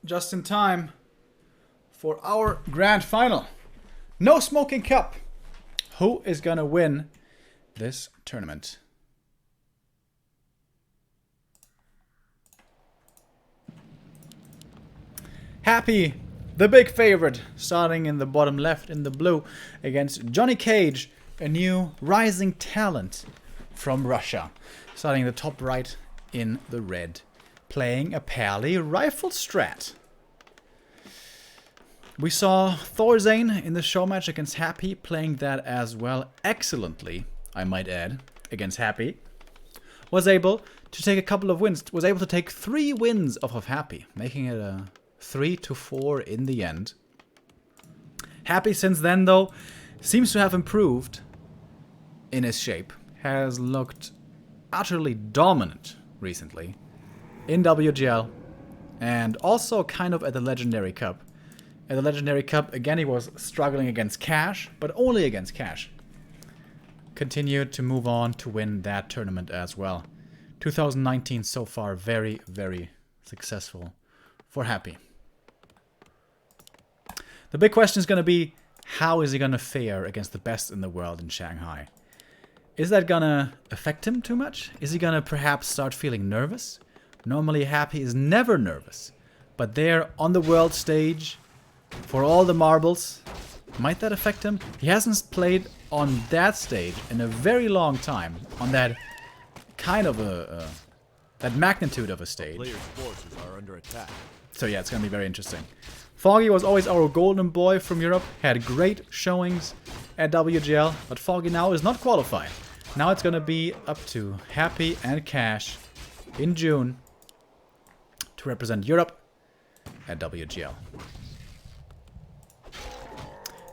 just in time for our grand final. No smoking cup. Who is gonna win this tournament? Happy, the big favorite, starting in the bottom left in the blue against JohnnyCage, a new rising talent from Russia. Starting in the top right in the red, playing a Pally rifle strat. We saw Thorzane in the show match against Happy, playing that as well excellently, I might add, against Happy. Was able to take a couple of wins, was able to take 3 wins off of Happy, making it a 3-4 in the end. Happy since then, though, seems to have improved in his shape. Has looked utterly dominant recently in WGL and also kind of at the Legendary Cup. At the Legendary Cup, again, he was struggling against Cash, but only against Cash. Continued to move on to win that tournament as well. 2019 so far, very, very successful for Happy. The big question is going to be, how is he going to fare against the best in the world in Shanghai? Is that going to affect him too much? Is he going to perhaps start feeling nervous? Normally Happy is never nervous, but there on the world stage, for all the marbles, might that affect him? He hasn't played on that stage in a very long time, on that kind of that magnitude of a stage. Players' forces are under attack. So yeah, it's going to be very interesting. Foggy was always our golden boy from Europe, had great showings at WGL, but Foggy now is not qualified. Now it's going to be up to Happy and Cash in June to represent Europe at WGL.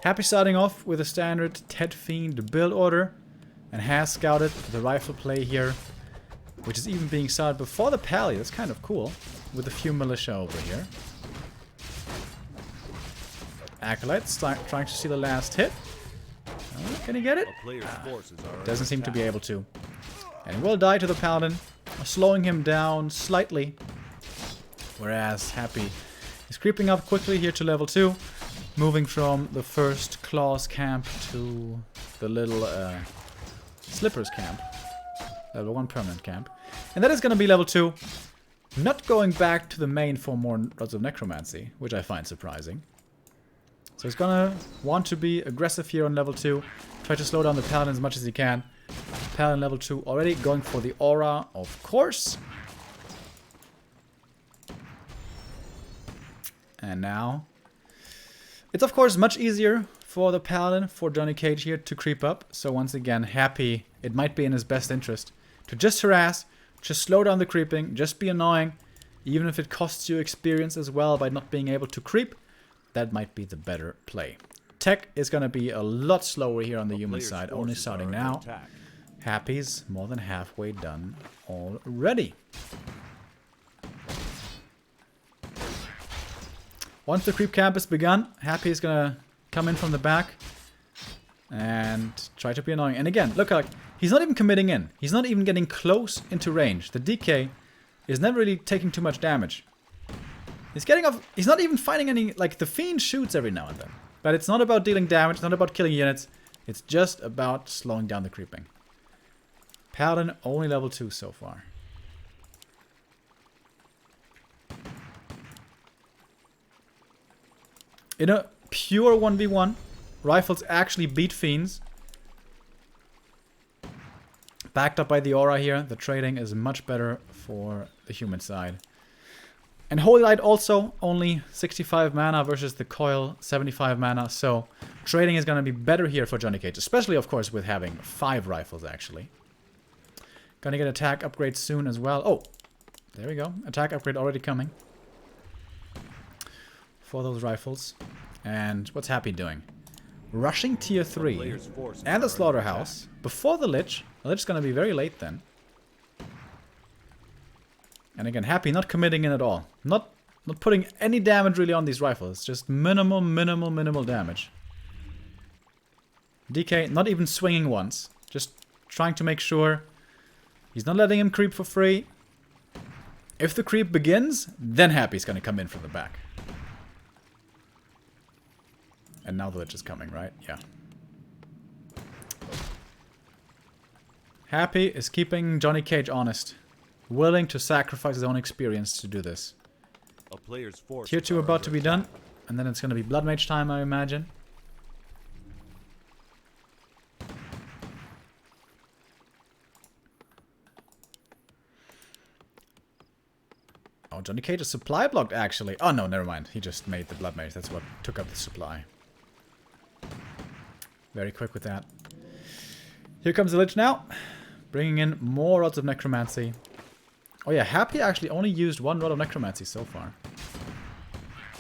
Happy starting off with a standard Ted Fiend build order and has scouted the rifle play here, which is even being started before the Pally. That's kind of cool, with a few militia over here. Acolytes trying to see the last hit. Can he get it? Doesn't seem to be able to. And he will die to the Paladin, slowing him down slightly. Whereas Happy is creeping up quickly here to level 2. Moving from the first Claws camp to the little Slippers camp. Level 1 permanent camp. And that is going to be level 2. Not going back to the main for more Rods of Necromancy, which I find surprising. So he's gonna want to be aggressive here on level 2. Try to slow down the Paladin as much as he can. Paladin level 2 already going for the aura, of course. And now it's of course much easier for the Paladin, for JohnnyCage here to creep up. So once again, Happy, it might be in his best interest to just harass, just slow down the creeping, just be annoying. Even if it costs you experience as well by not being able to creep, that might be the better play. Tech is going to be a lot slower here on the human side, only starting now. Happy's more than halfway done already. Once the creep camp is begun, Happy is going to come in from the back and try to be annoying. And again, look, like, he's not even committing in. He's not even getting close into range. The DK is never really taking too much damage. He's getting off. He's not even fighting any. Like, the Fiend shoots every now and then. But it's not about dealing damage. It's not about killing units. It's just about slowing down the creeping. Paladin only level 2 so far. In a pure 1v1, rifles actually beat Fiends. Backed up by the aura here, the trading is much better for the human side. And Holy Light also only 65 mana versus the Coil 75 mana, so trading is going to be better here for JohnnyCage, especially of course with having 5 rifles actually. Gonna get attack upgrade soon as well. Oh, there we go. Attack upgrade already coming for those rifles. And what's Happy doing? Rushing tier 3 and the Slaughterhouse before the Lich. The Lich is going to be very late then. And again, Happy not committing in at all. Not putting any damage really on these rifles. Just minimal damage. DK not even swinging once. Just trying to make sure he's not letting him creep for free. If the creep begins, then Happy's gonna come in from the back. And now the lich is coming, right? Yeah. Happy is keeping JohnnyCage honest. Willing to sacrifice his own experience to do this. A player's force. Tier 2 about to be done. And then it's gonna be Blood Mage time, I imagine. Oh, JohnnyCage is supply blocked, actually. Oh, no, never mind. He just made the Blood Mage. That's what took up the supply. Very quick with that. Here comes the Lich now. Bringing in more rods of Necromancy. Oh yeah, Happy actually only used one rod of Necromancy so far.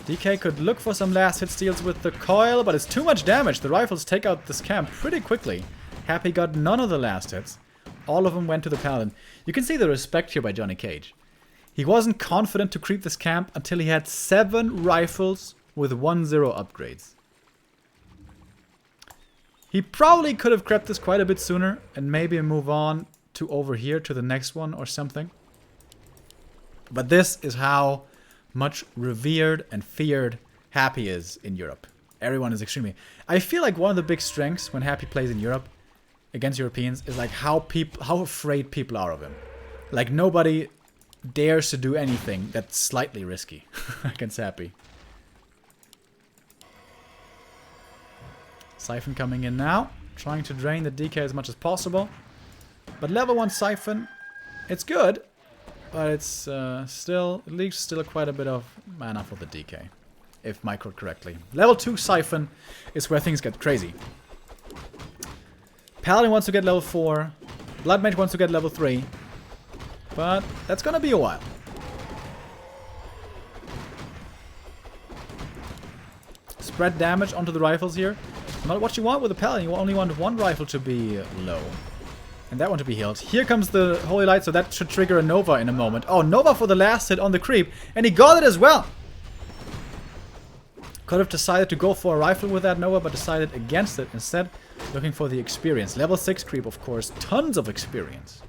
DK could look for some last hit steals with the coil, but it's too much damage. The rifles take out this camp pretty quickly. Happy got none of the last hits. All of them went to the Paladin. You can see the respect here by JohnnyCage. He wasn't confident to creep this camp until he had 7 rifles with 1-0 upgrades. He probably could have crept this quite a bit sooner and maybe move on to over here to the next one or something. But this is how much revered and feared Happy is in Europe. Everyone is extremely... I feel like one of the big strengths when Happy plays in Europe against Europeans is like how afraid people are of him. Like nobody dares to do anything that's slightly risky against Happy. Siphon coming in now, trying to drain the DK as much as possible. But level 1 Siphon, it's good, but it's still, it leaves still quite a bit of mana for the DK, if microed correctly. Level 2 Siphon is where things get crazy. Paladin wants to get level 4, Blood Mage wants to get level 3, but that's gonna be a while. Spread damage onto the rifles here. Not what you want with a Paladin. You only want one rifle to be low. And that one to be healed. Here comes the Holy Light, so that should trigger a Nova in a moment. Oh, Nova for the last hit on the creep. And he got it as well! Could have decided to go for a rifle with that Nova, but decided against it instead. Looking for the experience. Level 6 creep, of course. Tons of experience.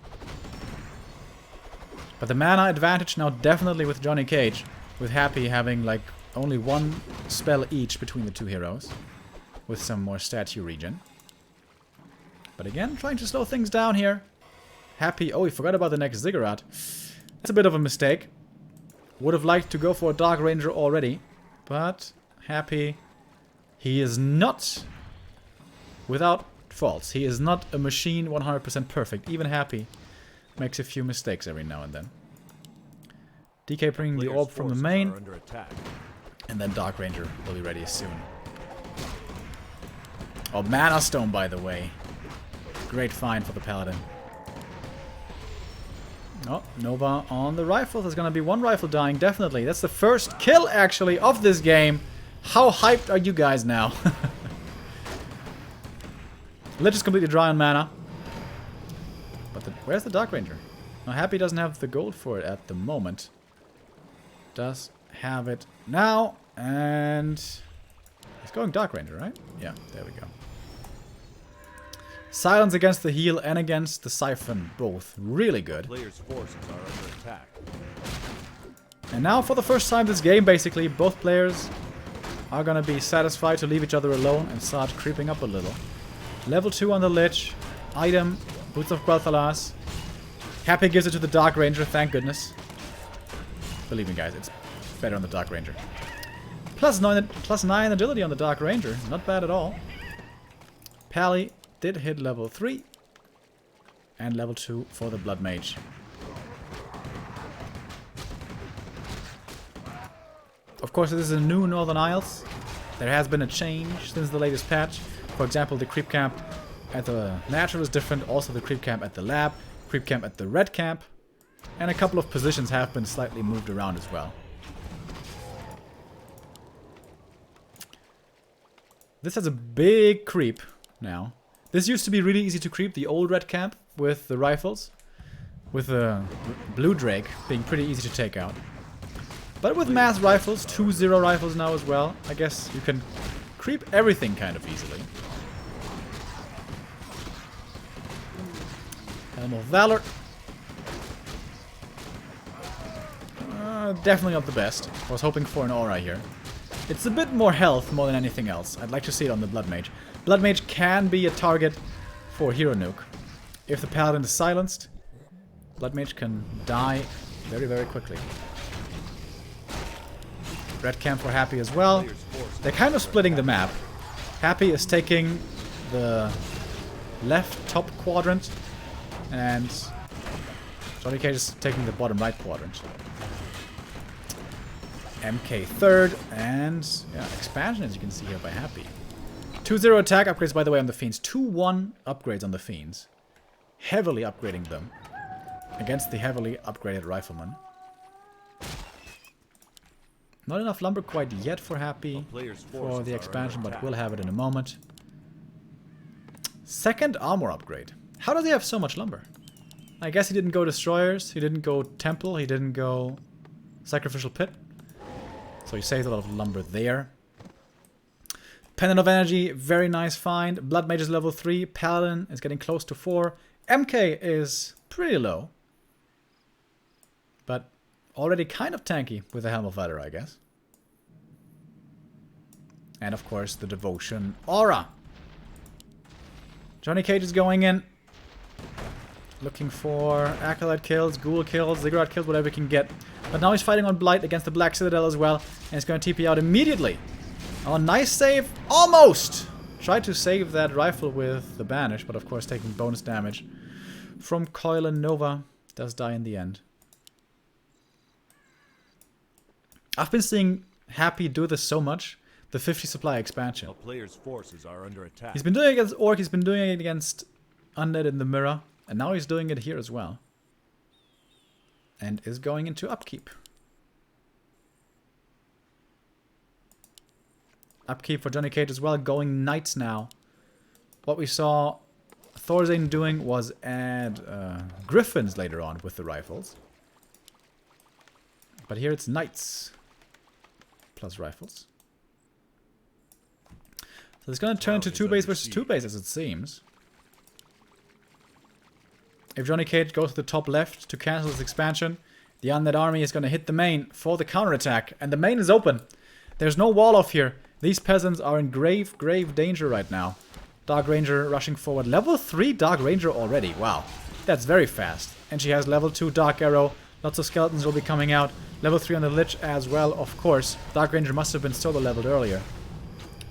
But the mana advantage now definitely with JohnnyCage. With Happy having like only one spell each between the two heroes. With some more statue regen. But again, trying to slow things down here. Happy. Oh, we forgot about the next Ziggurat. That's a bit of a mistake. Would have liked to go for a Dark Ranger already. But Happy. He is not without faults. He is not a machine 100% perfect. Even Happy makes a few mistakes every now and then. DK bringing the orb from the main. And then Dark Ranger will be ready soon. Oh, Mana Stone, by the way. Great find for the Paladin. Oh, Nova on the rifle. There's gonna be one rifle dying, definitely. That's the first kill, actually, of this game. How hyped are you guys now? Lich is completely dry on mana. But where's the Dark Ranger? Now, Happy doesn't have the gold for it at the moment. Does have it now, and... It's going Dark Ranger, right? Yeah, there we go. Silence against the heal and against the Siphon, both really good. Players' forces are under attack. And now for the first time this game, basically, both players are gonna be satisfied to leave each other alone and start creeping up a little. Level 2 on the Lich. Item, Boots of Quel'Thalas. Happy gives it to the Dark Ranger, thank goodness. Believe me guys, it's better on the Dark Ranger. Plus 9 agility on the Dark Ranger, not bad at all. Pally did hit level 3. And level 2 for the Blood Mage. Of course, this is a new Northern Isles. There has been a change since the latest patch. For example, the creep camp at the natural is different. Also the creep camp at the lab, creep camp at the red camp. And a couple of positions have been slightly moved around as well. This has a big creep now. This used to be really easy to creep, the old red camp with the rifles. With the blue drake being pretty easy to take out. But with mass rifles, 2-0 rifles now as well, I guess you can creep everything kind of easily. Helm of Valor. Definitely not the best. I was hoping for an aura here. It's a bit more health more than anything else. I'd like to see it on the Blood Mage. Blood Mage can be a target for Hero Nuke. If the Paladin is silenced, Blood Mage can die very, very quickly. Red camp for Happy as well. They're kind of splitting the map. Happy is taking the left top quadrant, and JohnnyCage is taking the bottom right quadrant. MK third, and yeah, expansion as you can see here by Happy. 2-0 attack upgrades by the way on the Fiends. 2-1 upgrades on the Fiends. Heavily upgrading them against the heavily upgraded Rifleman. Not enough lumber quite yet for Happy for the expansion, but we'll have it in a moment. Second armor upgrade. How does he have so much lumber? I guess he didn't go Destroyers, he didn't go Temple, he didn't go Sacrificial Pit. So he saved a lot of lumber there. Pendant of Energy, very nice find. Blood Mage is level 3, Paladin is getting close to 4. MK is pretty low. But already kind of tanky with the Helm of Valor, I guess. And of course the Devotion Aura. JohnnyCage is going in. Looking for Acolyte kills, Ghoul kills, Ziggurat kills, whatever he can get. But now he's fighting on Blight against the Black Citadel as well. And he's going to TP out immediately. Oh, nice save. Almost! Tried to save that rifle with the Banish, but of course taking bonus damage from Coil and Nova. Does die in the end. I've been seeing Happy do this so much. The 50 supply expansion. A player's forces are under attack. He's been doing it against Orc, he's been doing it against Undead in the Mirror. And now he's doing it here as well. And is going into upkeep. Upkeep for JohnnyCage as well, going Knights now. What we saw Thorzane doing was add Griffins later on with the rifles. But here it's Knights plus rifles. So it's going to turn into 2 base versus 2 base as it seems. If JohnnyCage goes to the top left to cancel his expansion, the Undead army is going to hit the main for the counterattack. And the main is open. There's no wall off here. These peasants are in grave, grave danger right now. Dark Ranger rushing forward. Level 3 Dark Ranger already. Wow. That's very fast. And she has level 2 Dark Arrow. Lots of skeletons will be coming out. Level 3 on the Lich as well, of course. Dark Ranger must have been solo leveled earlier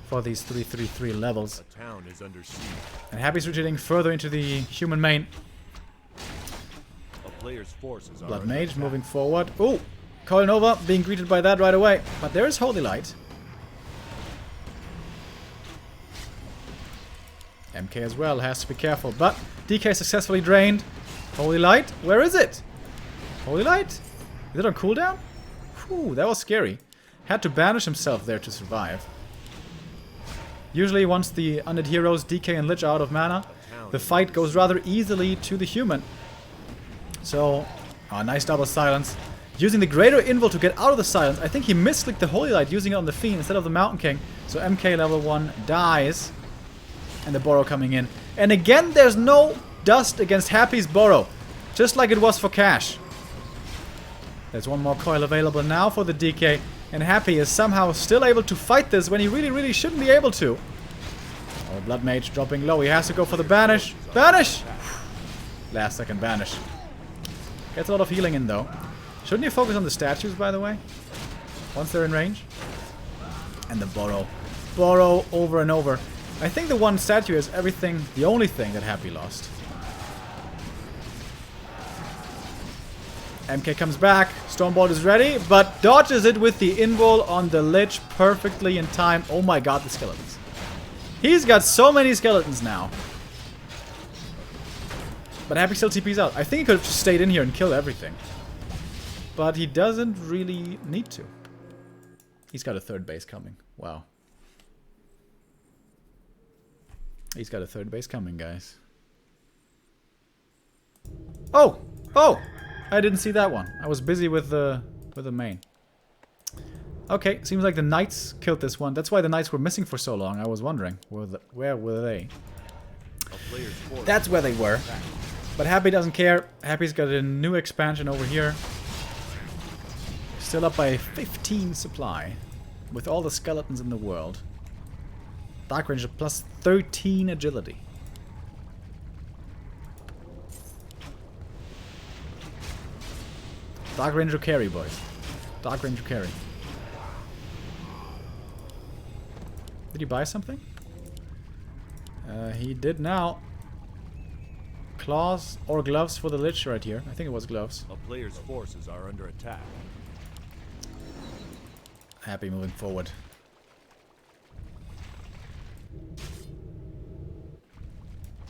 for these 3-3-3 levels. The town is under siege. And Happy's retreating further into the human main. A player's forces are Blood under Mage attack. moving forward. Ooh! Coil Nova being greeted by that right away. But there is Holy Light. MK as well has to be careful. But DK successfully drained. Holy Light, where is it? Holy Light? Is it on cooldown? Whew, that was scary. Had to banish himself there to survive. Usually once the undead heroes DK and Lich are out of mana, the fight goes rather easily to the human. So, nice double silence. Using the greater invul to get out of the silence. I think he misclicked the Holy Light using it on the Fiend instead of the Mountain King. So MK level 1 dies. And the Burrow coming in. And again, there's no dust against Happy's Burrow. Just like it was for Cash. There's one more coil available now for the DK. And Happy is somehow still able to fight this when he really, really shouldn't be able to. Oh, Blood Mage dropping low. He has to go for the Banish. Banish! Last second Banish. Gets a lot of healing in though. Shouldn't you focus on the statues, by the way? Once they're in range. And the Burrow. Burrow over and over. I think the one statue is everything, the only thing that Happy lost. MK comes back. Stormbolt is ready, but dodges it with the invul on the Lich perfectly in time. Oh my god, the skeletons. He's got so many skeletons now. But Happy still TP's out. I think he could have just stayed in here and killed everything. But he doesn't really need to. He's got a third base coming. Wow. He's got a third base coming, guys. Oh! Oh! I didn't see that one. I was busy with the main. Okay, seems like the Knights killed this one. That's why the Knights were missing for so long. I was wondering, where were they? That's where they were. But Happy doesn't care. Happy's got a new expansion over here. Still up by 15 supply. With all the skeletons in the world. Dark Ranger plus 13 agility. Dark Ranger carry, boys. Dark Ranger carry. Did he buy something? He did now. Claws or gloves for the Lich right here. I think it was gloves. A player's forces are under attack. Happy moving forward.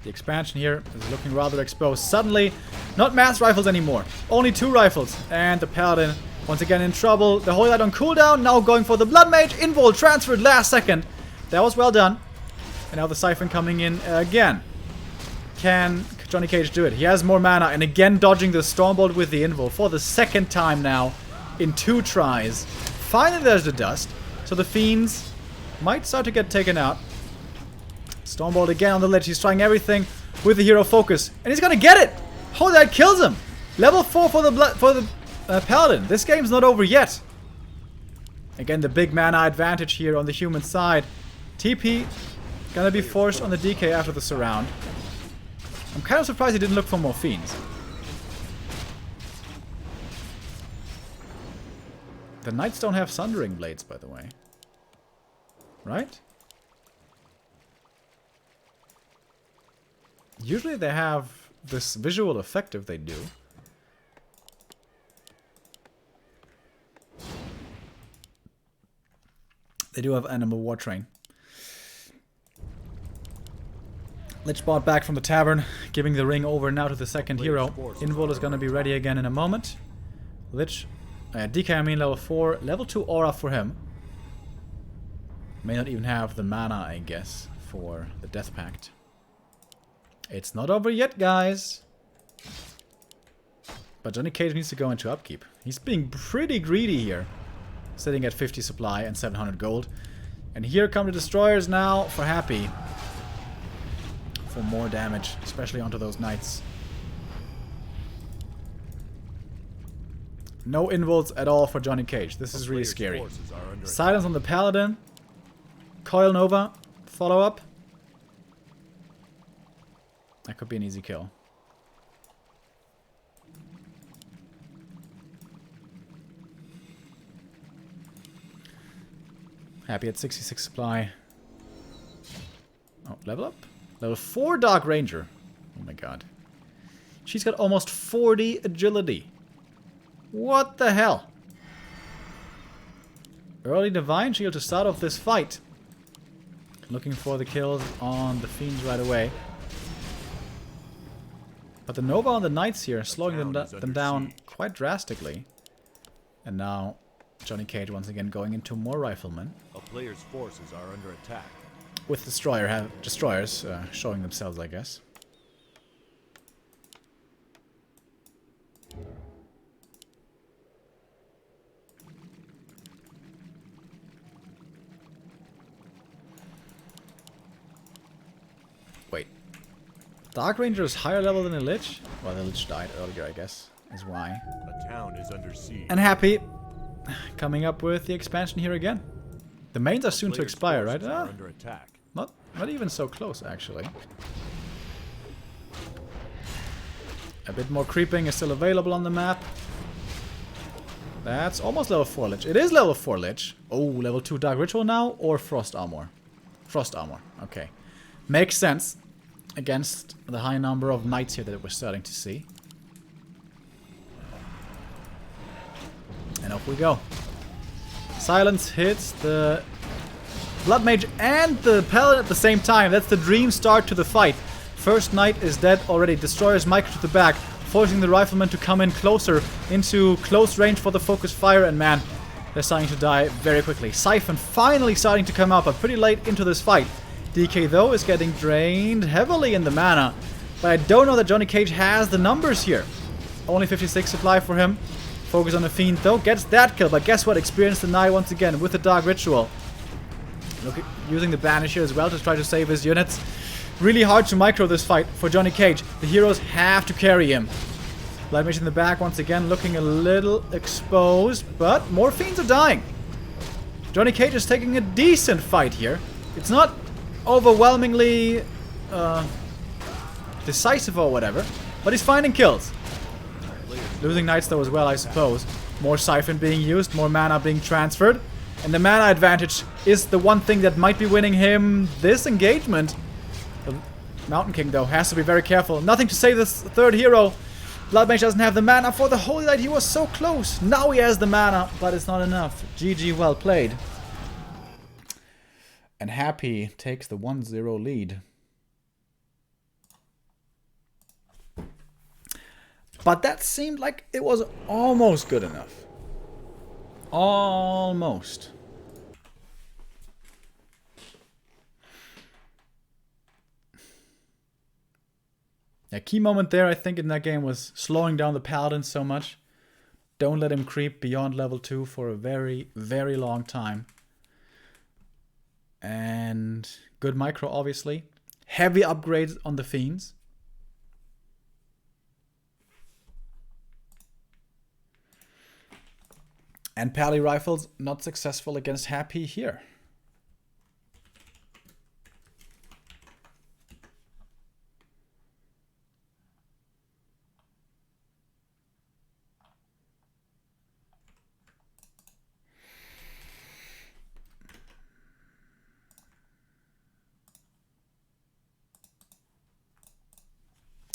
The expansion here is looking rather exposed. Suddenly, not mass rifles anymore. Only 2 rifles. And the Paladin, once again in trouble. The Holy Light on cooldown. Now going for the Blood Mage. Invul transferred last second. That was well done. And now the Siphon coming in again. Can JohnnyCage do it? He has more mana. And again dodging the Stormbolt with the Invul for the second time now. In 2 tries. Finally there's the dust. So the Fiends might start to get taken out. Stormbolt again on the Lich. He's trying everything with the hero focus. And he's gonna get it! Oh, that kills him! Level 4 for the Paladin. This game's not over yet. Again, the big mana advantage here on the human side. TP gonna be forced on the DK after the surround. I'm kind of surprised he didn't look for more Fiends. The Knights don't have Sundering Blades, by the way. Right? Usually they have this visual effect if they do. They do have Animal War Train. Lich bought back from the tavern, giving the ring over now to the second hero. Invul is going to be ready again in a moment. Lich, DK I mean level 4, level 2 aura for him. May not even have the mana, I guess, for the Death Pact. It's not over yet, guys. But JohnnyCage needs to go into upkeep. He's being pretty greedy here. Sitting at 50 supply and 700 gold. And here come the destroyers now for Happy. For more damage, especially onto those knights. No invuls at all for JohnnyCage. This is really scary. Silence on the Paladin. Coil Nova. Follow up. That could be an easy kill. Happy at 66 supply. Oh, level up? Level 4 Dark Ranger. Oh my god. She's got almost 40 agility. What the hell? Early Divine Shield to start off this fight. Looking for the kills on the Fiends right away. But the Nova on the Knights here, slowing them down quite drastically. And now JohnnyCage once again going into more Riflemen. A player's forces are under attack. With destroyers showing themselves, I guess. Wait. Dark Ranger is higher level than the Lich? Well, the Lich died earlier, I guess, is why. A town is under siege. And Happy coming up with the expansion here again. The mains are soon to expire, right? Under attack. Not even so close, actually. A bit more creeping is still available on the map. That's almost level 4 Lich. It is level 4 Lich. Oh, level 2 Dark Ritual now, or Frost Armor? Frost Armor, okay. Makes sense against the high number of knights here that we're starting to see. And off we go. Silence hits the Blood Mage and the Paladin at the same time. That's the dream start to the fight. First knight is dead already. Destroyers micro to the back, forcing the riflemen to come in closer into close range for the focus fire. And man, they're starting to die very quickly. Siphon finally starting to come out, but pretty late into this fight. DK though is getting drained heavily in the mana. But I don't know that JohnnyCage has the numbers here. Only 56 supply for him. Focus on the Fiend though, gets that kill, but guess what? Experience denied once again with the Dark Ritual. Using the Banish here as well to try to save his units. Really hard to micro this fight for JohnnyCage. The heroes have to carry him. Blood Mage in the back once again, looking a little exposed, but more fiends are dying. JohnnyCage is taking a decent fight here. It's not overwhelmingly decisive or whatever, but he's finding kills. Losing knights though as well, I suppose. More Siphon being used, more mana being transferred. And the mana advantage is the one thing that might be winning him this engagement. The Mountain King though has to be very careful. Nothing to save this third hero. Blood Mage doesn't have the mana for the Holy Light. He was so close. Now he has the mana, but it's not enough. GG, well played. And Happy takes the 1-0 lead. But that seemed like it was almost good enough. Almost. A key moment there, I think, in that game was slowing down the Paladin so much. Don't let him creep beyond level 2 for a very, very long time. And good micro, obviously. Heavy upgrades on the Fiends. And Pally Rifles not successful against Happy here.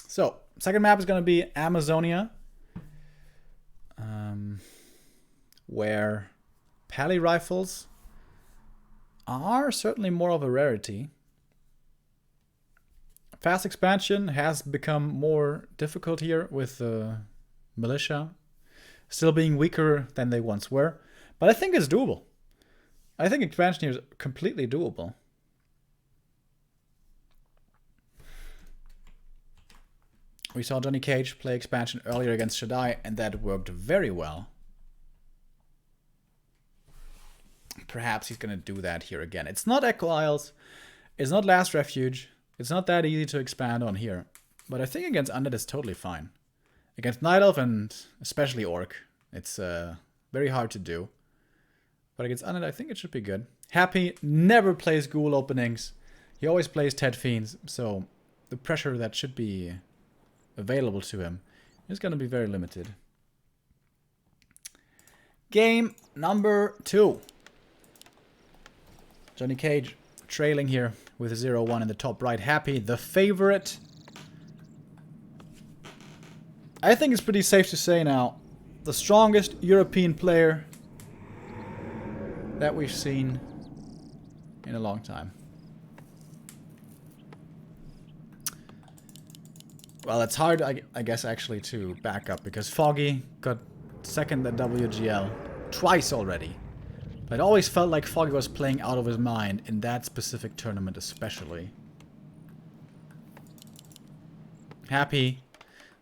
So, second map is going to be Amazonia, where Pally Rifles are certainly more of a rarity. Fast expansion has become more difficult here with the militia still being weaker than they once were, but I think it's doable. I think expansion here is completely doable. We saw JohnnyCage play expansion earlier against Shaddai, and that worked very well. Perhaps he's going to do that here again. It's not Echo Isles. It's not Last Refuge. It's not that easy to expand on here. But I think against Undead it's totally fine. Against Night Elf and especially Orc, it's very hard to do. But against Undead, I think it should be good. Happy never plays Ghoul openings. He always plays Ted Fiends, so the pressure that should be available to him is going to be very limited. Game number 2. JohnnyCage trailing here with a 0-1 in the top right. Happy, the favorite. I think it's pretty safe to say now, the strongest European player that we've seen in a long time. Well, it's hard, I guess, actually, to back up, because Foggy got second at WGL twice already. But it always felt like Foggy was playing out of his mind in that specific tournament especially. Happy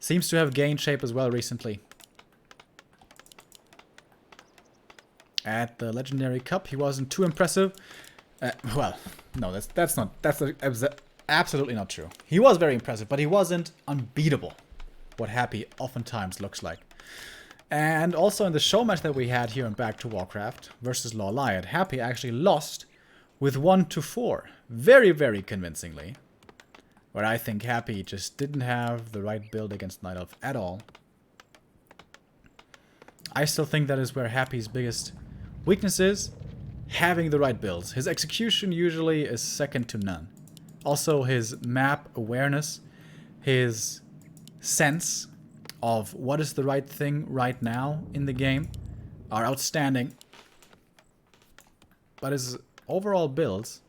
seems to have gained shape as well recently. At the Legendary Cup, he wasn't too impressive. Well, no, that's absolutely not true. He was very impressive, but he wasn't unbeatable, what Happy oftentimes looks like. And also in the show match that we had here in Back to Warcraft versus Law Lion, Happy actually lost with 1-4. Very, very convincingly. Where I think Happy just didn't have the right build against Night Elf at all. I still think that is where Happy's biggest weakness is. Having the right builds. His execution usually is second to none. Also his map awareness. His sense of what is the right thing right now in the game are outstanding. But his overall builds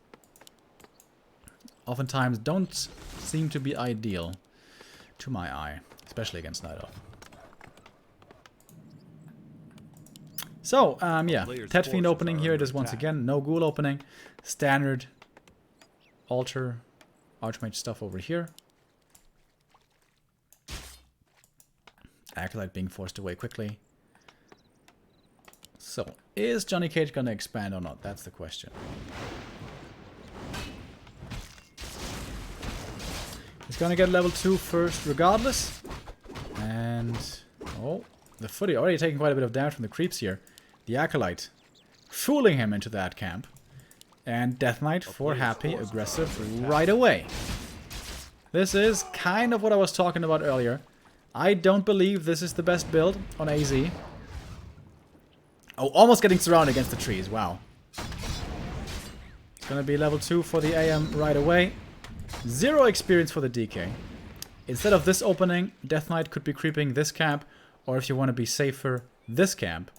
oftentimes don't seem to be ideal to my eye, especially against Night Elf. So, yeah, Ted Fiend opening here it is once again. No Ghoul opening. Standard Altar Archmage stuff over here. Acolyte being forced away quickly. So, is JohnnyCage gonna expand or not? That's the question. He's gonna get level 2 first regardless. And... oh, the footy already taking quite a bit of damage from the creeps here. The Acolyte fooling him into that camp. And Death Knight for happy, aggressive right away. This is kind of what I was talking about earlier. I don't believe this is the best build on AZ. Oh, almost getting surrounded against the trees. Wow. It's gonna be level 2 for the AM right away. 0 experience for the DK. Instead of this opening, Death Knight could be creeping this camp, or if you want to be safer, this camp.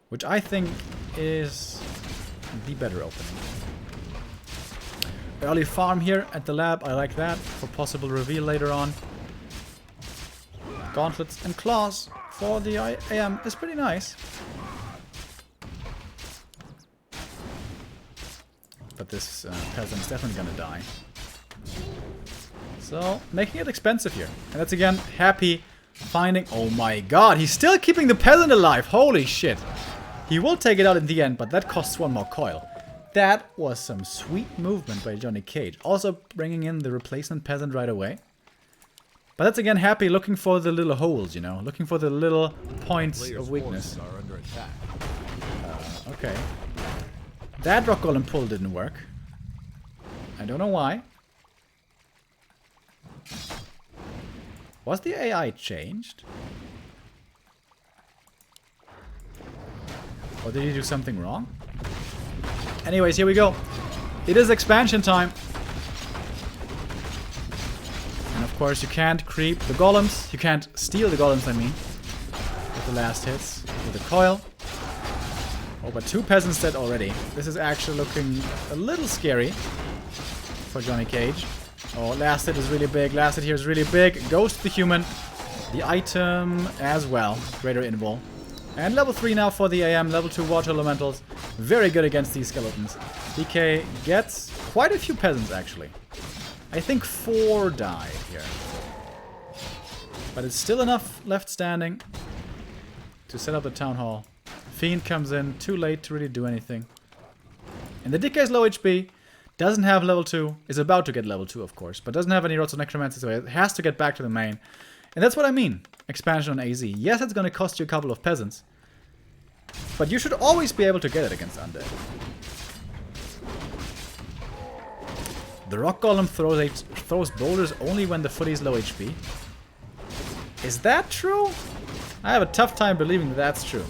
Which I think is the better opening. Early farm here at the lab, I like that, for possible reveal later on. Gauntlets and claws for the AM is pretty nice. But this peasant's definitely gonna die. So, making it expensive here. And that's again, happy finding... oh my god, he's still keeping the peasant alive! Holy shit! He will take it out in the end, but that costs 1 more coil. That was some sweet movement by JohnnyCage. Also bringing in the replacement peasant right away. But that's again happy, looking for the little holes, you know? Looking for the little points of weakness. Are under attack. Okay. That rock golem pull didn't work. I don't know why. Was the AI changed? Or did he do something wrong? Anyways, here we go. It is expansion time. And of course you can't creep the golems. You can't steal the golems, I mean. With the last hits. With the coil. Oh, but 2 peasants dead already. This is actually looking a little scary for JohnnyCage. Oh, last hit is really big. Last hit here is really big. Goes to the human. The item as well. Greater invul. And level 3 now for the AM. Level 2 water elementals. Very good against these skeletons. DK gets quite a few peasants actually. I think 4 died here. But it's still enough left standing to set up the town hall. Fiend comes in too late to really do anything. And the DK is low HP. Doesn't have level 2. Is about to get level 2 of course. But doesn't have any Rods of Necromancy, so it has to get back to the main. And that's what I mean. Expansion on AZ. Yes, it's going to cost you a couple of peasants. But you should always be able to get it against undead. The rock golem throws boulders only when the footy is low HP. Is that true? I have a tough time believing that's true.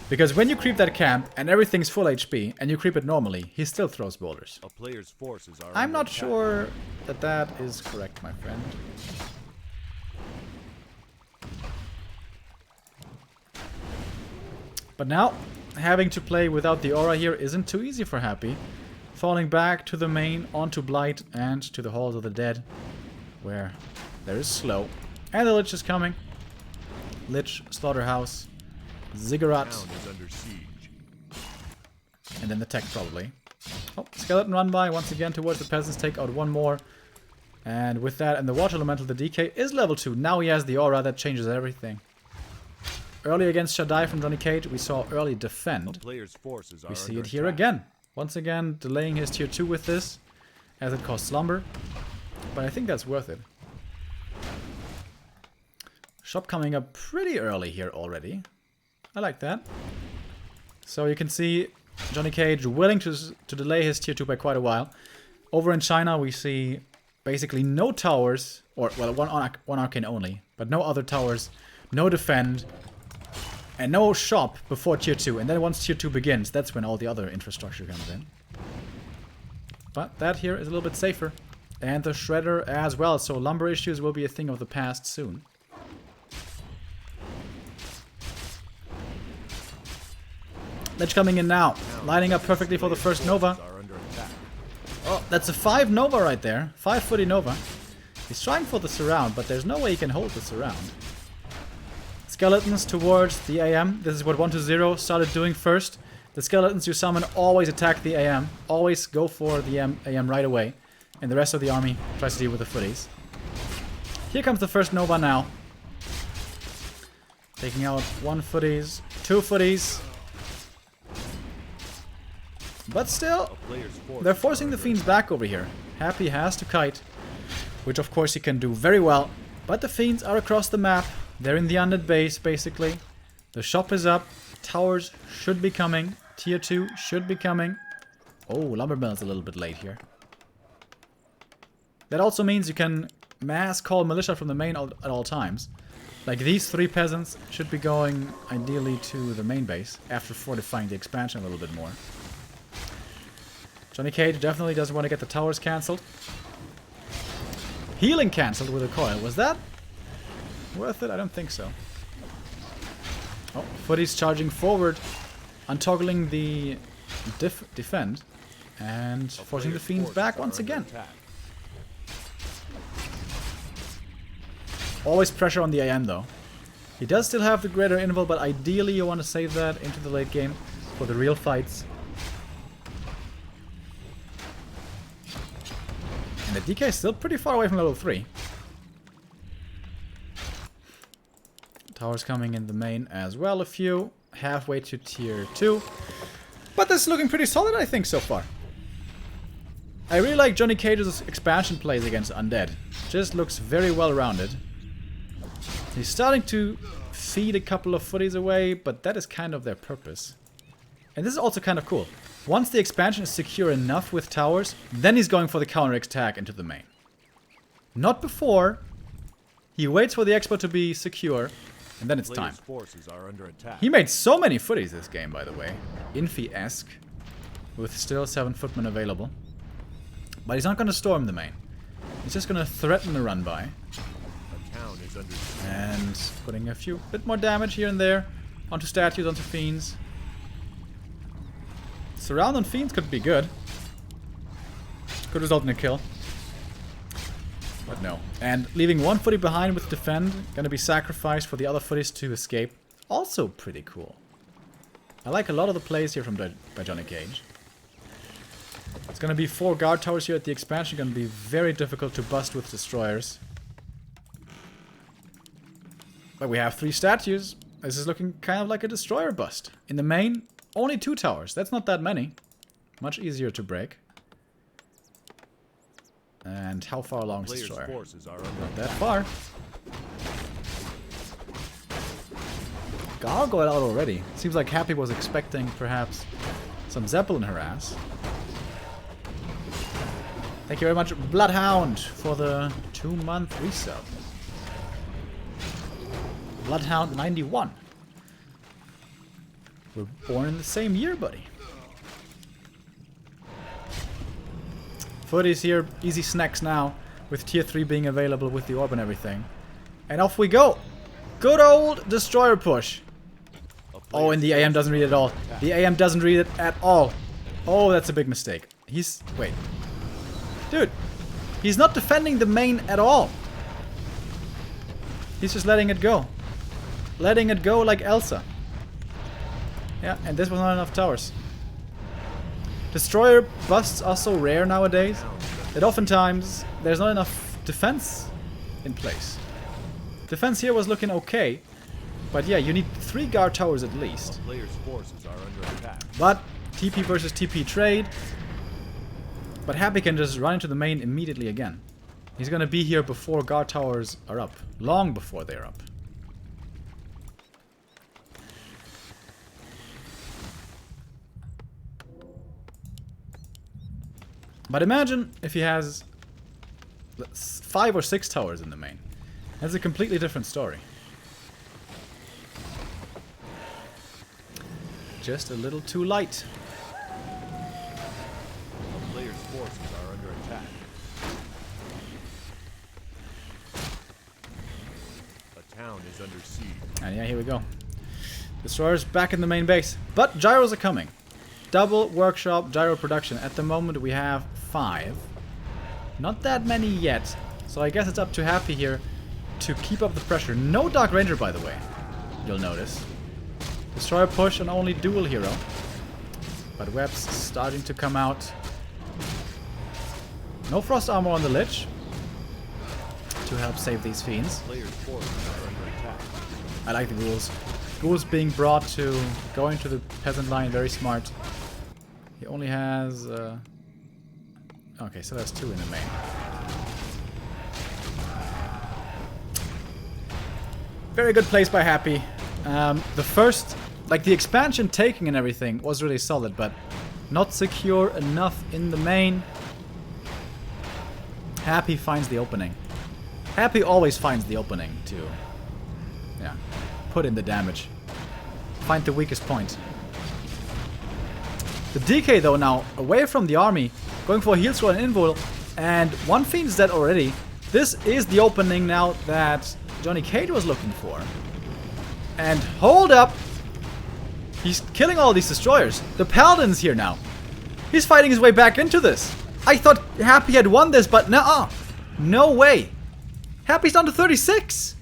Because when you creep that camp and everything's full HP and you creep it normally, he still throws boulders. A player's forces are I'm under not attack. sure that that is correct, my friend. But now, having to play without the aura here isn't too easy for Happy. Falling back to the main, onto Blight, and to the Halls of the Dead, where there is slow. And the Lich is coming. Lich, Slaughterhouse, Ziggurat, Town is under siege. and then the tech probably. Oh, Skeleton run by once again towards the Peasants, take out 1 more. And with that and the Water Elemental, the DK is level 2. Now he has the aura, that changes everything. Early against Shaddai from JohnnyCage, we saw early defend. A player's forces are We see under it here attack. again. Once again, delaying his tier 2 with this, as it costs Slumber. But I think that's worth it. Shop coming up pretty early here already. I like that. So you can see JohnnyCage willing to delay his tier 2 by quite a while. Over in China, we see basically no towers, or well, one arcane only, but no other towers, no defend, and no shop before tier 2. And then once tier 2 begins, that's when all the other infrastructure comes in. But that here is a little bit safer. And the Shredder as well, so lumber issues will be a thing of the past soon. Lich coming in now, lining up perfectly for the first Nova. Are under attack. Oh, that's a 5 Nova right there. 5 footy Nova. He's trying for the surround, but there's no way he can hold the surround. Skeletons towards the AM. This is what 1-0 started doing first. The skeletons you summon always attack the AM. Always go for the AM right away. And the rest of the army tries to deal with the footies. Here comes the first Nova now. Taking out 1 footies, 2 footies. But still, A player's forces they're forcing are the under fiends back over here. Happy has to kite, which of course he can do very well. But the Fiends are across the map. They're in the undead base, basically. The shop is up. Towers should be coming. Tier 2 should be coming. Oh, Lumbermill's a little bit late here. That also means you can mass call militia from the main at all times. Like these 3 peasants should be going ideally to the main base after fortifying the expansion a little bit more. JohnnyCage definitely doesn't want to get the towers cancelled. Healing cancelled with a coil. Was that worth it? I don't think so. Oh, Footy's charging forward, untoggling the defend, and forcing the Fiends back once again. Always pressure on the AM though. He does still have the greater interval, but ideally you want to save that into the late game for the real fights. And the DK is still pretty far away from level 3. Towers coming in the main as well, a few. Halfway to tier 2. But this is looking pretty solid, I think, so far. I really like JohnnyCage's expansion plays against Undead. Just looks very well rounded. He's starting to feed a couple of footies away, but that is kind of their purpose. And this is also kind of cool. Once the expansion is secure enough with towers, then he's going for the counter attack into the main. Not before. He waits for the expo to be secure, and then it's time. He made so many footies this game, by the way. Infi-esque. With still 7 footmen available. But he's not going to storm the main. He's just going to threaten the run by. And putting a few bit more damage here and there. Onto statues, onto fiends. Surround on fiends could be good. Could result in a kill. But no. And leaving one footy behind with defend. Gonna be sacrificed for the other footies to escape. Also pretty cool. I like a lot of the plays here from by JohnnyCage. It's gonna be 4 guard towers here at the expansion. Gonna be very difficult to bust with destroyers. But we have 3 statues. This is looking kind of like a destroyer bust. In the main, only 2 towers. That's not that many. Much easier to break. And how far along is destroyer? Not that far. Gargoyle out already. Seems like Happy was expecting perhaps some Zeppelin harass. Thank you very much, Bloodhound, for the 2-month resub. Bloodhound 91. We're born in the same year, buddy. Footies here, easy snacks now, with tier 3 being available with the orb and everything. And off we go! Good old destroyer push. Oh, and the AM doesn't read it at all. The AM doesn't read it at all. Oh, that's a big mistake. Wait. Dude, he's not defending the main at all. He's just letting it go. Letting it go like Elsa. Yeah, and this was not enough towers. Destroyer busts are so rare nowadays that oftentimes there's not enough defense in place. Defense here was looking okay, but yeah, you need 3 guard towers at least. But TP versus TP trade. But Happy can just run into the main immediately again. He's gonna be here before guard towers are up. Long before they're up. But imagine if he has 5 or 6 towers in the main. That's a completely different story. Just a little too light. The player's forces are under attack. A town is under siege. And yeah, here we go. Destroyers back in the main base. But gyros are coming. Double workshop gyro production. At the moment we have 5. Not that many yet. So I guess it's up to Happy here to keep up the pressure. No Dark Ranger, by the way. You'll notice. Destroyer push on only dual hero. But webs starting to come out. No frost armor on the Lich to help save these fiends. I like the ghouls. Ghouls being brought to going to the peasant line, very smart. He only has okay, so that's 2 in the main. Very good place by Happy. The first, like the expansion taking and everything was really solid, but not secure enough in the main. Happy finds the opening. Happy always finds the opening to, yeah, put in the damage. Find the weakest point. The DK though now, away from the army, going for a heal scroll and invul, and one Fiend is dead already. This is the opening now that JohnnyCage was looking for. And hold up! He's killing all these destroyers. The Paladin's here now. He's fighting his way back into this. I thought Happy had won this, but nuh-uh. No way. Happy's down to 36.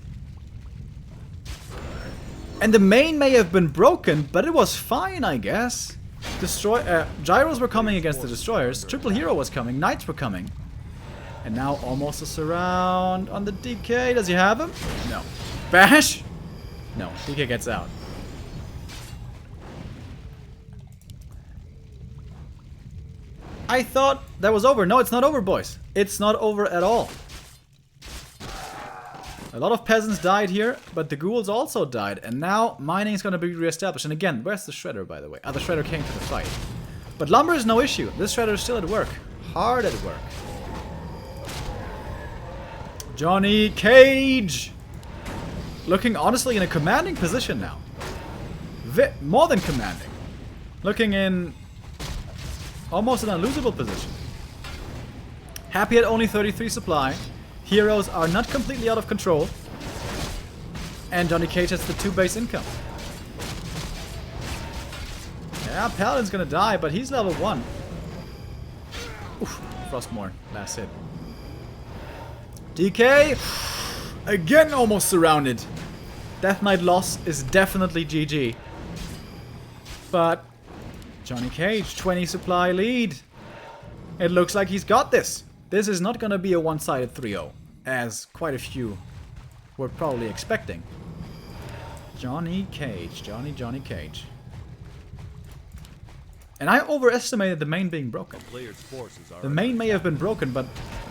And the main may have been broken, but it was fine, I guess. Gyros were coming against the destroyers. Triple Hero was coming. Knights were coming. And now almost a surround on the DK. Does he have him? No. Bash? No. DK gets out. I thought that was over. No, it's not over, boys. It's not over at all. A lot of peasants died here, but the ghouls also died. And now mining is going to be reestablished. And again, where's the shredder, by the way? Ah, the shredder came to the fight. But lumber is no issue. This shredder is still at work. Hard at work. JohnnyCage! Looking honestly in a commanding position now. More than commanding. Looking in almost an unlosable position. Happy at only 33 supply. Heroes are not completely out of control. And JohnnyCage has the 2 base income. Yeah, Paladin's gonna die, but he's level 1. Oof, Frostmourne, last hit. DK! Again almost surrounded. Death Knight loss is definitely GG. But JohnnyCage, 20 supply lead. It looks like he's got this. This is not gonna be a one-sided 3-0, as quite a few were probably expecting. JohnnyCage, JohnnyCage. And I overestimated the main being broken. The main may have been broken, but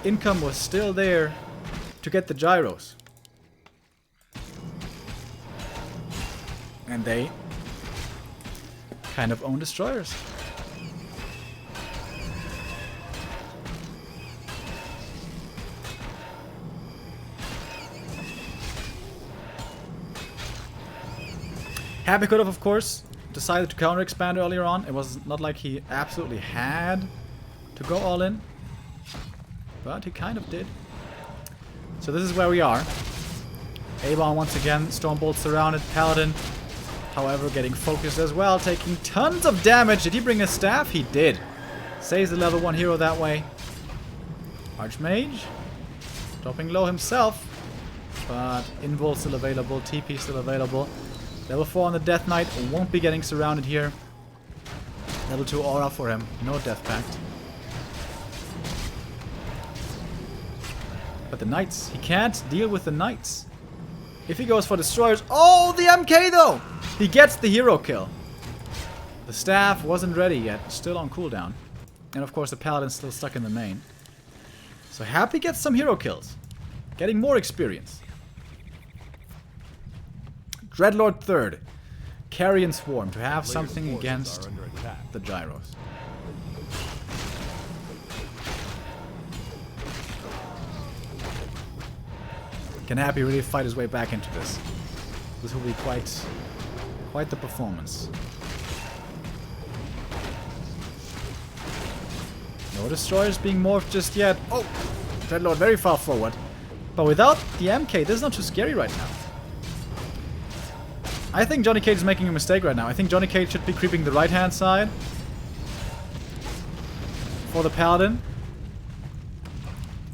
income was still there to get the gyros. And they kind of own destroyers. Happy could have, of course, decided to counter-expand earlier on. It was not like he absolutely had to go all in. But he kind of did. So this is where we are. A-Bomb once again, Stormbolt surrounded, Paladin, however, getting focused as well, taking tons of damage. Did he bring a staff? He did. Saves the level 1 hero that way. Archmage, dropping low himself, but Invul still available, TP still available. Level 4 on the Death Knight won't be getting surrounded here. Level 2 aura for him, no Death Pact. But the Knights, he can't deal with the Knights. If he goes for Destroyers, oh, the MK though! He gets the hero kill. The staff wasn't ready yet, still on cooldown. And of course the Paladin's still stuck in the main. So Happy gets some hero kills. Getting more experience. Dreadlord 3rd. Carrion Swarm to have something against the gyros. Can Happy really fight his way back into this? This will be quite the performance. No destroyers being morphed just yet. Oh! Dreadlord very far forward. But without the MK, this is not too scary right now. I think JohnnyCage is making a mistake right now. I think JohnnyCage should be creeping the right-hand side for the Paladin.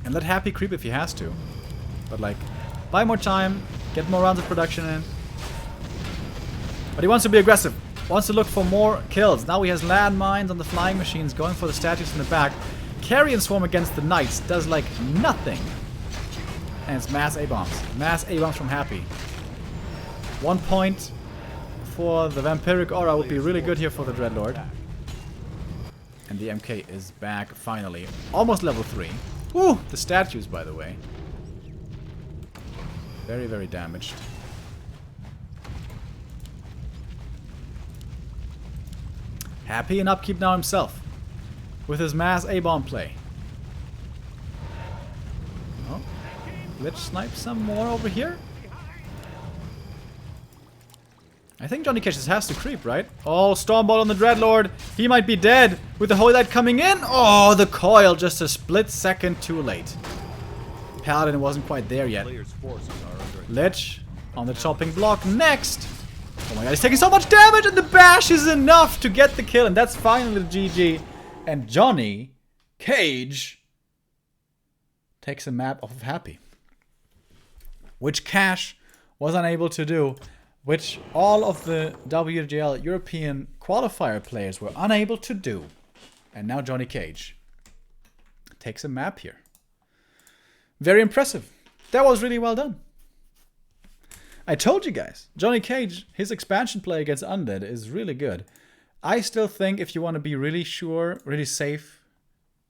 And let Happy creep if he has to. But like, buy more time, get more rounds of production in. But he wants to be aggressive. Wants to look for more kills. Now he has landmines on the flying machines, going for the statues in the back. Carrion Swarm against the Knights does like nothing. And it's mass A-bombs. Mass A-bombs from Happy. 1 point for the Vampiric Aura would be really good here for the Dreadlord. And the MK is back finally. Almost level 3. Woo! The statues, by the way. Very, very damaged. Happy in upkeep now himself. With his mass A-bomb play. Oh. Let's snipe some more over here. I think JohnnyCage just has to creep, right? Oh, Stormbolt on the Dreadlord. He might be dead with the Holy Light coming in. Oh, the coil just a split second too late. Paladin wasn't quite there yet. Lich on the chopping block next. Oh my god, he's taking so much damage and the bash is enough to get the kill. And that's finally the GG. And JohnnyCage takes a map off of Happy. Which Cash was unable to do. Which all of the WGL European qualifier players were unable to do. And now JohnnyCage takes a map here. Very impressive. That was really well done. I told you guys, JohnnyCage, his expansion play against Undead is really good. I still think if you want to be really sure, really safe,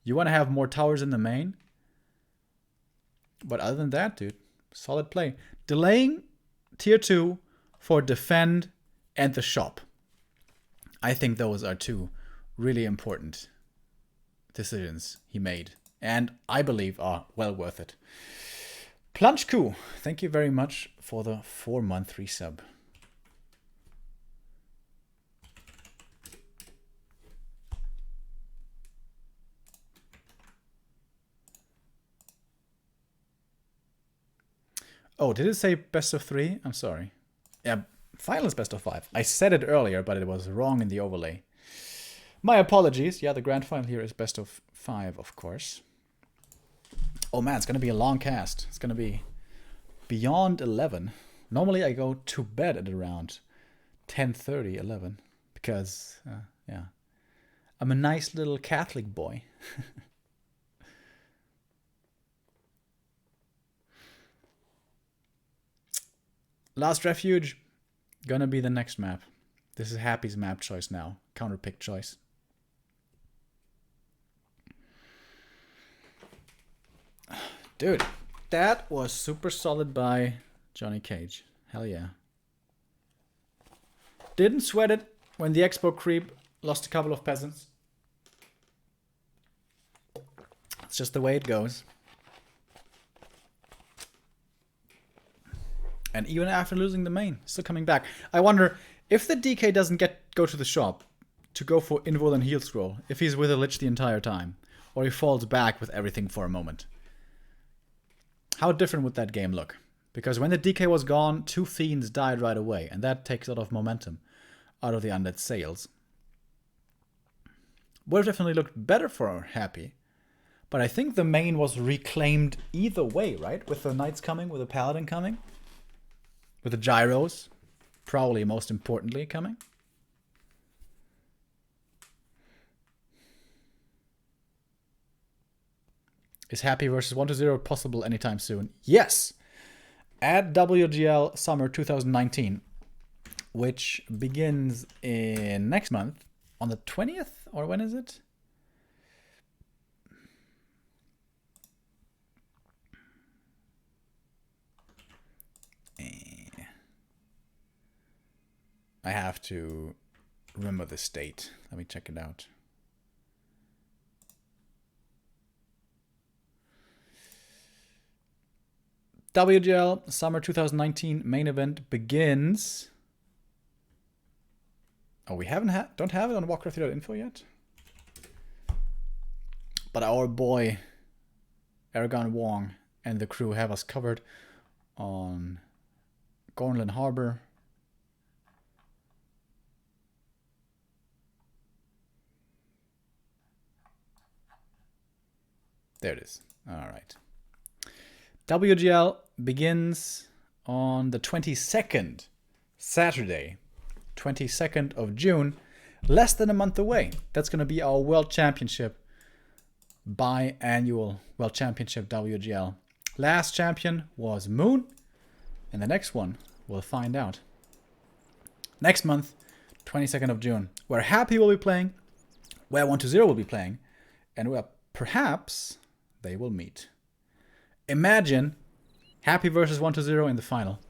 you want to have more towers in the main. But other than that, dude, solid play. Delaying tier 2 for defend and the shop. I think those are two really important decisions he made. And I believe are well worth it. Plungeku, thank you very much for the 4-month resub. Oh, did it say best of 3? I'm sorry. Yeah, final is best of 5. I said it earlier, but it was wrong in the overlay. My apologies. Yeah, the grand final here is best of 5, of course. Oh man, it's going to be a long cast. It's going to be beyond 11. Normally I go to bed at around 10:30, 11. Because, yeah, I'm a nice little Catholic boy. Last Refuge, gonna be the next map. This is Happy's map choice now. Counter pick choice. Dude, that was super solid by JohnnyCage. Hell yeah. Didn't sweat it when the expo creep lost a couple of peasants. It's just the way it goes. And even after losing the main, still coming back. I wonder if the DK doesn't go to the shop to go for Invul and Heal Scroll, if he's with a Lich the entire time, or he falls back with everything for a moment. How different would that game look? Because when the DK was gone, 2 Fiends died right away, and that takes a lot of momentum out of the Undead sales. Would have definitely looked better for Happy, but I think the main was reclaimed either way, right? With the Knights coming, with the Paladin coming. With the gyros, probably most importantly, coming. Is Happy versus 1-0 possible anytime soon? Yes! At WGL Summer 2019, which begins in next month, on the 20th? Or when is it? I have to remember the date. Let me check it out. WGL Summer 2019 main event begins. Oh, we don't have it on Warcraft3.info yet. But our boy Aragon Wong and the crew have us covered on Gornland Harbor. There it is. All right. WGL begins on the 22nd, Saturday, 22nd of June, less than a month away. That's going to be our World Championship, biannual World Championship WGL. Last champion was Moon, and the next one we'll find out. Next month, 22nd of June, where Happy will be playing, where 1-0 will be playing, and where perhaps they will meet. Imagine Happy versus 1-0 in the final.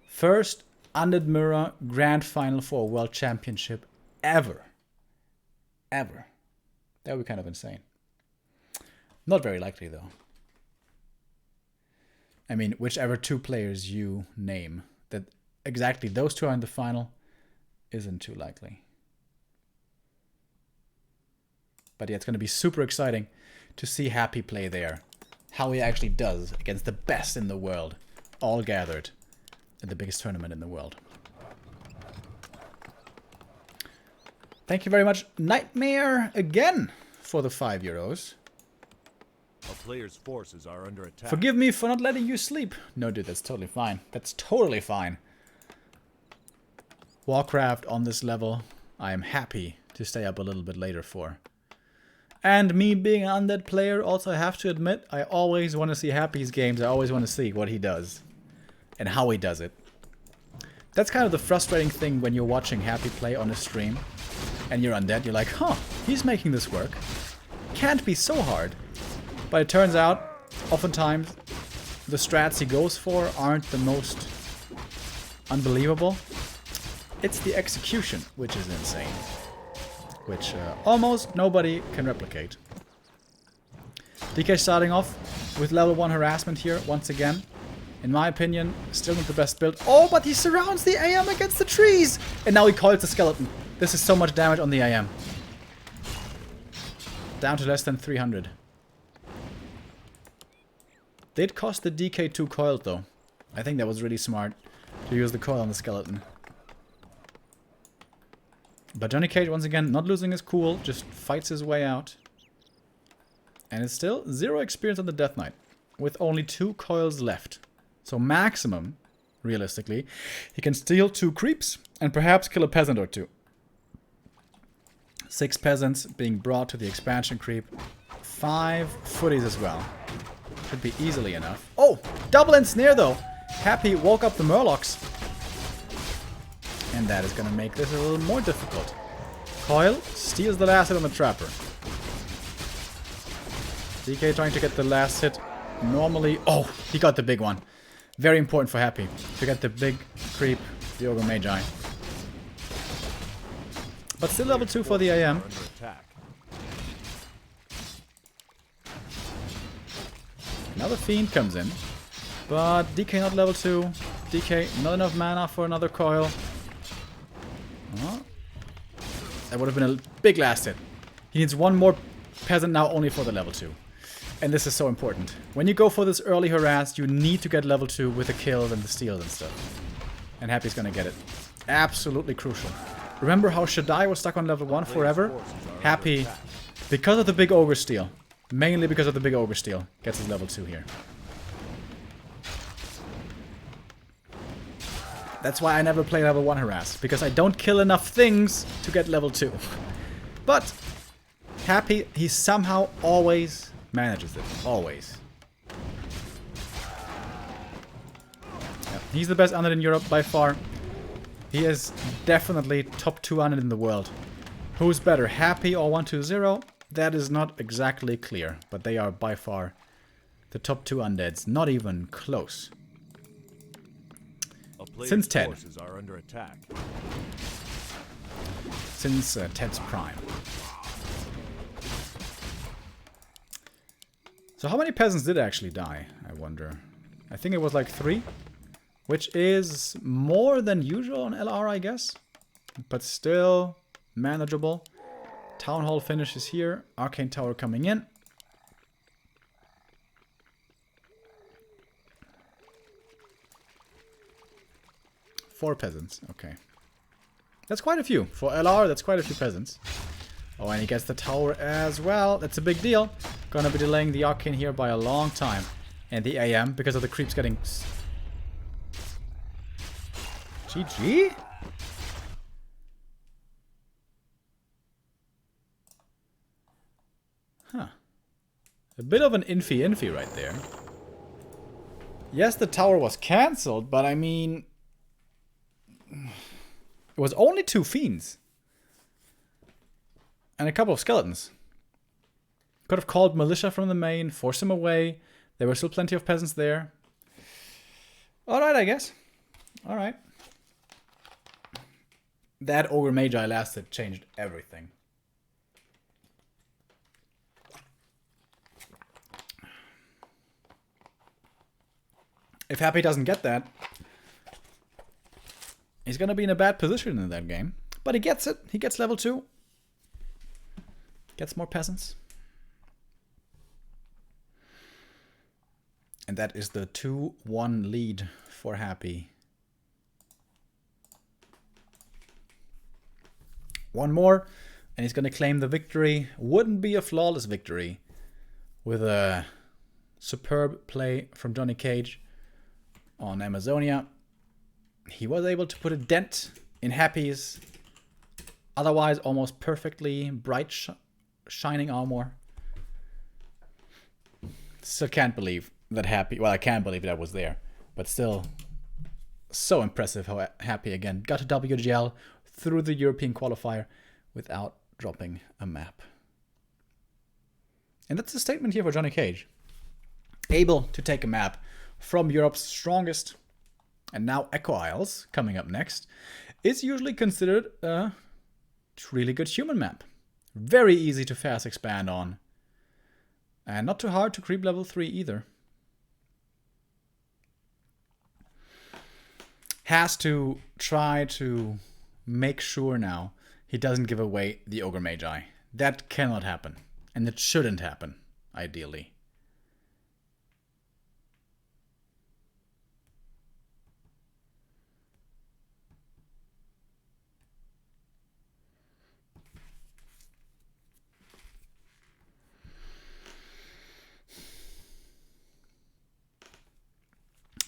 First Undead Mirror Grand Final for World Championship ever. ever. That would be kind of insane. Not very likely, though. I mean, whichever 2 players you name, that exactly those 2 are in the final isn't too likely. But yeah, it's going to be super exciting to see Happy play there. How he actually does against the best in the world, all gathered at the biggest tournament in the world. Thank you very much, Nightmare, again, for the €5. A player's forces are under attack. Forgive me for not letting you sleep. No, dude, that's totally fine. That's totally fine. Warcraft on this level, I am happy to stay up a little bit later for. And me being an undead player, also I have to admit, I always want to see Happy's games. I always want to see what he does and how he does it. That's kind of the frustrating thing when you're watching Happy play on a stream and you're undead. You're like, huh, he's making this work. Can't be so hard. But it turns out, oftentimes, the strats he goes for aren't the most unbelievable. It's the execution, which is insane. Which almost nobody can replicate. DK starting off with level 1 harassment here, once again. In my opinion, still not the best build. Oh, but he surrounds the AM against the trees! And now he coils the skeleton. This is so much damage on the AM. Down to less than 300. Did cost the DK2 coiled though. I think that was really smart to use the coil on the skeleton. But JohnnyCage, once again, not losing his cool, just fights his way out. And it's still 0 experience on the Death Knight, with only 2 coils left. So maximum, realistically, he can steal 2 creeps and perhaps kill a peasant or 2. 6 peasants being brought to the expansion creep. 5 footies as well. Should be easily enough. Oh! Double ensnare though! Happy woke up the Murlocs. And that is going to make this a little more difficult. Coil steals the last hit on the Trapper. DK trying to get the last hit. Normally... Oh! He got the big one. Very important for Happy to get the big creep, the Ogre Magi. But still level 2 for the AM. Another Fiend comes in. But DK not level 2. DK not enough mana for another coil. That would have been a big last hit. He needs 1 more peasant now only for the level 2. And this is so important. When you go for this early harass, you need to get level 2 with the kills and the steals and stuff. And Happy's gonna get it. Absolutely crucial. Remember how Shaddai was stuck on level 1 forever? Happy, because of the big ogre steal, mainly because of the big ogre steal, gets his level 2 here. That's why I never play level 1 harass, because I don't kill enough things to get level 2. But Happy, he somehow always manages it. Always. Yeah, he's the best undead in Europe by far. He is definitely top 2 undead in the world. Who's better, Happy or 120? That is not exactly clear, but they are by far the top 2 undeads. Not even close. Since Ted. Are under attack. Since Ted's prime. So how many peasants did actually die, I wonder? I think it was like 3. Which is more than usual on LR, I guess. But still manageable. Town Hall finishes here. Arcane Tower coming in. Four peasants, okay. That's quite a few. For LR, that's quite a few peasants. Oh, and he gets the tower as well. That's a big deal. Gonna be delaying the Arcane here by a long time. And the AM, because of the creeps getting... GG? Huh. A bit of an infy right there. Yes, the tower was cancelled, but I mean... It was only 2 fiends. And a couple of skeletons. Could have called militia from the main, forced them away. There were still plenty of peasants there. Alright, I guess. Alright. That Ogre Magi last hit changed everything. If Happy doesn't get that, he's gonna be in a bad position in that game. But he gets it. He gets level 2. Gets more peasants. And that is the 2-1 lead for Happy. One more, and he's going to claim the victory. Wouldn't be a flawless victory with a superb play from JohnnyCage on Amazonia. He was able to put a dent in Happy's otherwise almost perfectly bright shining armor. Still can't believe that Happy... Well, I can't believe that was there. But still, so impressive how Happy again got to WGL through the European qualifier without dropping a map. And that's a statement here for JohnnyCage. Able to take a map from Europe's strongest, and now Echo Isles, coming up next, is usually considered a really good human map. Very easy to fast expand on. And not too hard to creep level 3 either. Has to try to make sure now he doesn't give away the Ogre Magi. That cannot happen. And it shouldn't happen, ideally.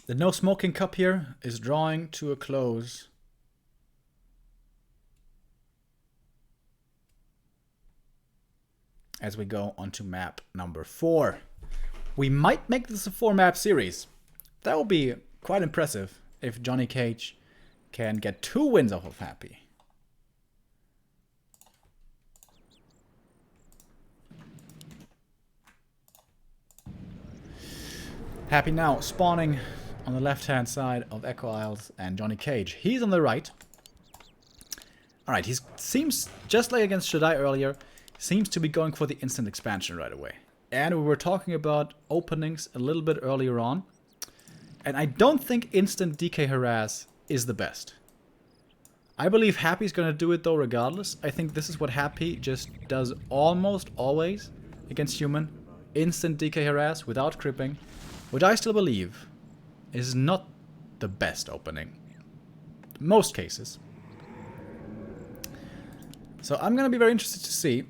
The no smoking cup here is drawing to a close. As we go on to map number 4. We might make this a 4-map series. That will be quite impressive if JohnnyCage can get 2 wins off of Happy. Happy now spawning on the left-hand side of Echo Isles and JohnnyCage. He's on the right. Alright, he seems, just like against Shaddai earlier, seems to be going for the instant expansion right away. And we were talking about openings a little bit earlier on. And I don't think instant DK harass is the best. I believe Happy's gonna do it though regardless. I think this is what Happy just does almost always against human. Instant DK harass without cripping. Which I still believe is not the best opening. Most cases. So I'm gonna be very interested to see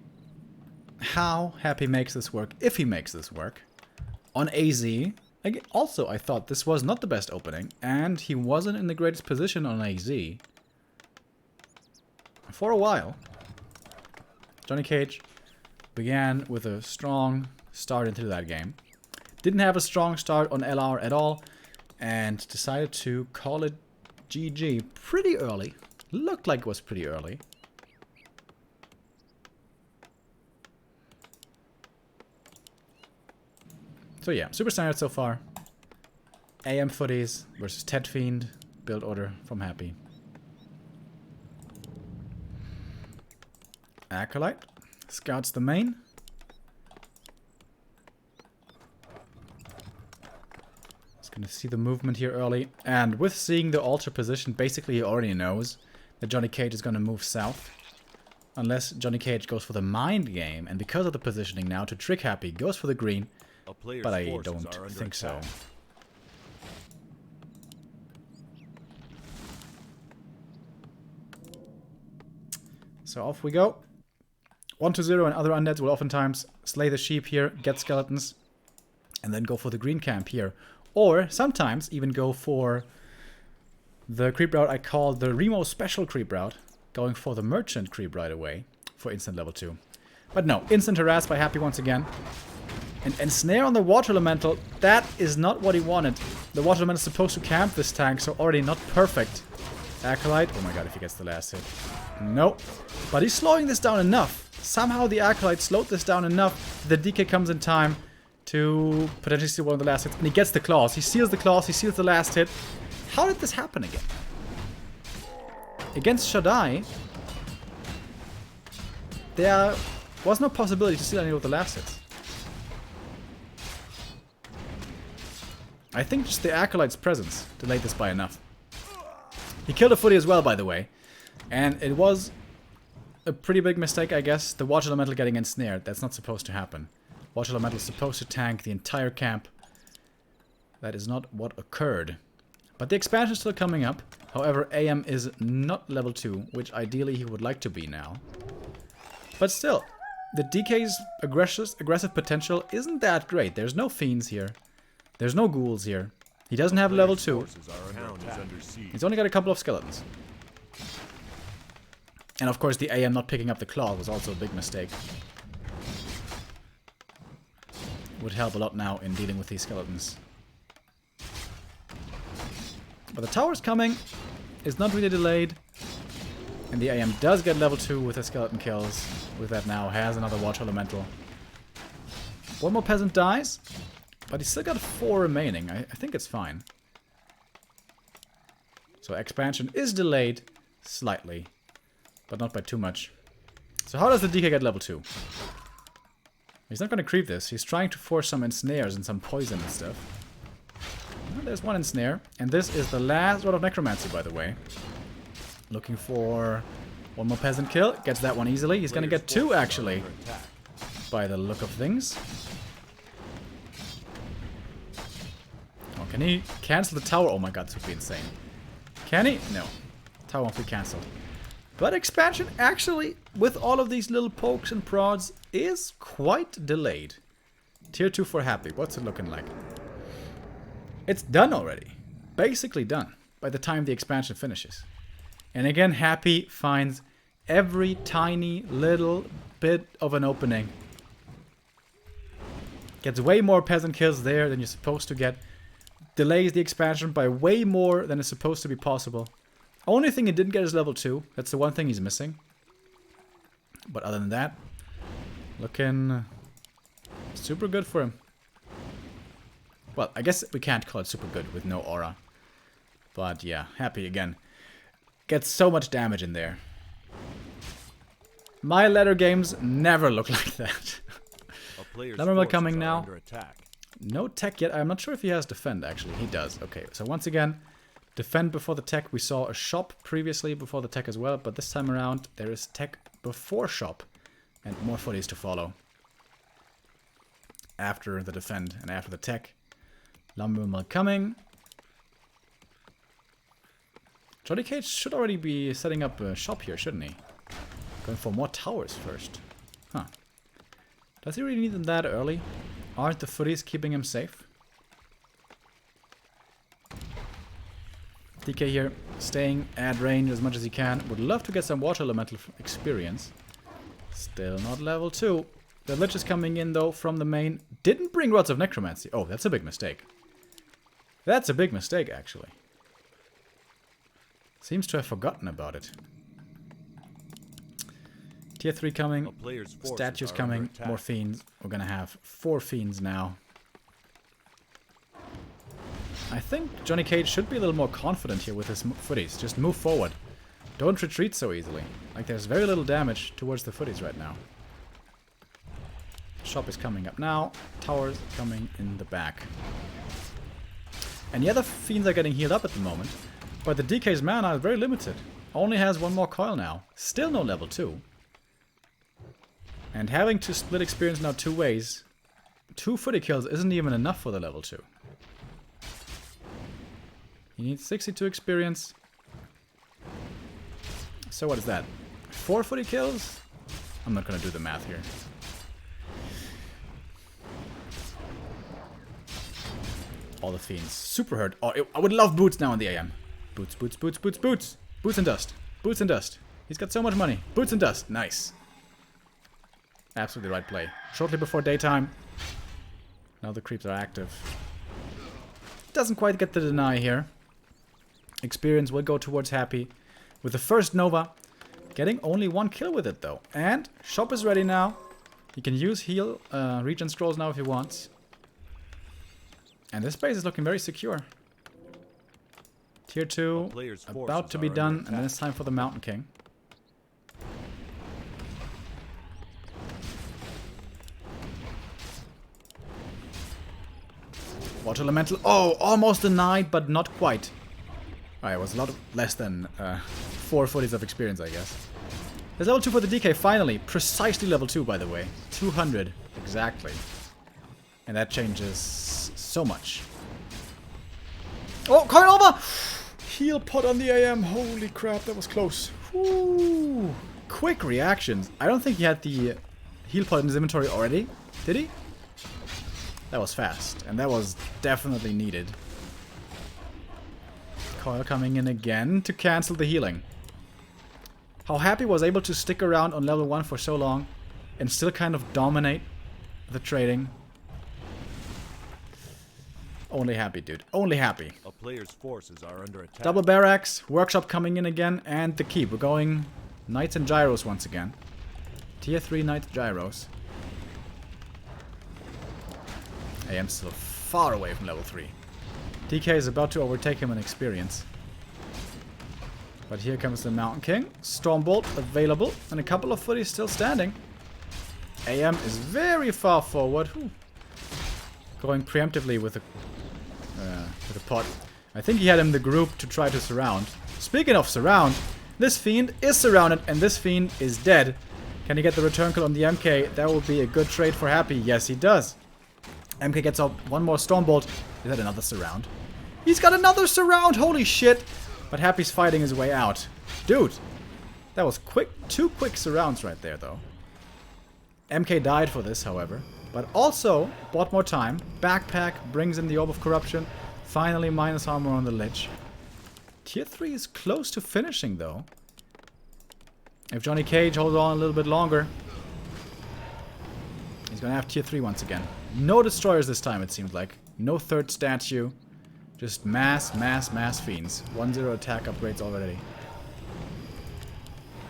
how Happy makes this work, if he makes this work. On AZ, again, also I thought this was not the best opening, and he wasn't in the greatest position on AZ. For a while. JohnnyCage began with a strong start into that game. Didn't have a strong start on LR at all, and decided to call it GG pretty early. Looked like it was pretty early. So yeah, super standard so far. AM footies versus Ted Fiend, build order from Happy. Acolyte scouts the main. Gonna see the movement here early, and with seeing the altar position, basically he already knows that JohnnyCage is gonna move south. Unless JohnnyCage goes for the mind game, and because of the positioning now to trick Happy, goes for the green, but I don't think so. So off we go. 1-0 and other undeads will oftentimes slay the sheep here, get skeletons, and then go for the green camp here. Or sometimes even go for the creep route I call the Remo special creep route, going for the merchant creep right away for instant level 2. But no, instant harass by Happy once again. And ensnare on the water elemental, that is not what he wanted. The water elemental is supposed to camp this tank, so already not perfect. Acolyte, oh my god, if he gets the last hit. Nope. But he's slowing this down enough. Somehow the Acolyte slowed this down enough that the DK comes in time to potentially steal one of the last hits. And he gets the claws. He seals the claws. He seals the last hit. How did this happen again? Against Shaddai, there was no possibility to steal any of the last hits. I think just the Acolyte's presence delayed this by enough. He killed a footy as well, by the way. And it was a pretty big mistake, I guess. The Watch Elemental getting ensnared. That's not supposed to happen. Watch Elemental is supposed to tank the entire camp. That is not what occurred. But the expansion is still coming up. However, AM is not level 2, which ideally he would like to be now. But still, the DK's aggressive potential isn't that great. There's no fiends here. There's no ghouls here. He doesn't have level 2. He's only got a couple of skeletons. And of course the AM not picking up the claw was also a big mistake. Would help a lot now in dealing with these skeletons. But the tower's coming. It's not really delayed. And the AM does get level 2 with the skeleton kills. With that now has another Watch Elemental. One more peasant dies. But he's still got 4 remaining. I think it's fine. So expansion is delayed slightly. But not by too much. So how does the DK get level 2? He's not going to creep this. He's trying to force some ensnares and some poison and stuff. Well, there's one ensnare. And this is the last Rod of Necromancy, by the way. Looking for one more peasant kill. Gets that one easily. He's going to get 2, actually. By the look of things. Oh, can he cancel the tower? Oh my god, this would be insane. Can he? No. Tower won't be cancelled. But expansion, actually, with all of these little pokes and prods, is quite delayed. Tier 2 for Happy. What's it looking like? It's done already. Basically done. By the time the expansion finishes. And again, Happy finds every tiny little bit of an opening. Gets way more peasant kills there than you're supposed to get. Delays the expansion by way more than is supposed to be possible. Only thing he didn't get is level 2. That's the one thing he's missing. But other than that, looking super good for him. Well, I guess we can't call it super good with no aura. But yeah, Happy again. Gets so much damage in there. My ladder games never look like that. Number coming now. No tech yet. I'm not sure if he has defend, actually. He does. Okay, so once again, defend before the tech. We saw a shop previously before the tech as well, but this time around there is tech before shop and more footies to follow. After the defend and after the tech. Lumber mill coming. JohnnyCage should already be setting up a shop here, shouldn't he? Going for more towers first. Huh. Does he really need them that early? Aren't the footies keeping him safe? DK here, staying at range as much as he can. Would love to get some Water Elemental experience. Still not level 2. The Lich is coming in though from the main. Didn't bring Rods of Necromancy. Oh, that's a big mistake. That's a big mistake, actually. Seems to have forgotten about it. Tier 3 coming. Statues coming. More fiends. We're gonna have 4 fiends now. I think JohnnyCage should be a little more confident here with his footies. Just move forward. Don't retreat so easily. Like, there's very little damage towards the footies right now. Shop is coming up now. Towers coming in the back. And the other fiends are getting healed up at the moment. But the DK's mana is very limited. Only has 1 more coil now. Still no level 2. And having to split experience now 2 ways. 2 footy kills isn't even enough for the level 2. He needs 62 experience. So what is that? 4 footy kills? I'm not gonna do the math here. All the fiends. Super hurt. Oh, I would love boots now in the AM. Boots, boots, boots, boots, boots. Boots and dust. Boots and dust. He's got so much money. Boots and dust. Nice. Absolutely right play. Shortly before daytime. Now the creeps are active. Doesn't quite get the deny here. Experience will go towards Happy. With the first Nova. Getting only 1 kill with it though. And shop is ready now. He can use heal regen scrolls now if he wants. And this base is looking very secure. Tier 2 about to be done, and then it's time for the Mountain King. Water Elemental. Oh, almost denied, but not quite. Alright, it was a lot less than 4 footies of experience, I guess. There's level 2 for the DK, finally. Precisely level 2, by the way. 200, exactly. And that changes so much. Oh, Coin over! Heal pot on the AM. Holy crap, that was close. Woo. Quick reactions. I don't think he had the heal pot in his inventory already. Did he? That was fast. And that was definitely needed. Coil coming in again to cancel the healing. How Happy was able to stick around on level 1 for so long and still kind of dominate the trading. Only Happy, dude. Only Happy. A player's forces are under attack. Double barracks, workshop coming in again, and the keep. We're going Knights and Gyros once again. Tier 3 Knights Gyros. I am still far away from level 3. DK is about to overtake him in experience. But here comes the Mountain King. Stormbolt available, and a couple of footies still standing. AM is very far forward. Whew. Going preemptively with a pot. I think he had him in the group to try to surround. Speaking of surround, this Fiend is surrounded, and this Fiend is dead. Can he get the return kill on the MK? That would be a good trade for Happy. Yes, he does. MK gets out one more Stormbolt. Is that another surround? He's got another surround! Holy shit! But Happy's fighting his way out. Dude! That was quick. 2 quick surrounds right there, though. MK died for this, however. But also bought more time. Backpack brings in the Orb of Corruption. Finally minus armor on the Lich. Tier 3 is close to finishing, though. If JohnnyCage holds on a little bit longer, he's gonna have Tier 3 once again. No destroyers this time, it seems like. No third statue. Just mass fiends. 1-0 attack upgrades already.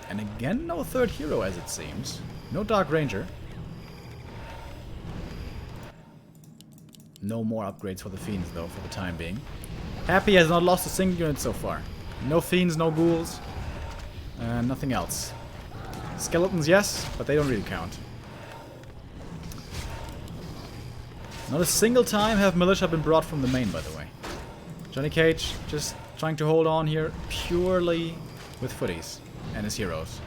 And again, no third hero as it seems. No Dark Ranger. No more upgrades for the fiends though, for the time being. Happy has not lost a single unit so far. No fiends, no ghouls. Nothing else. Skeletons, yes, but they don't really count. Not a single time have militia been brought from the main, by the way. JohnnyCage just trying to hold on here purely with footies and his heroes.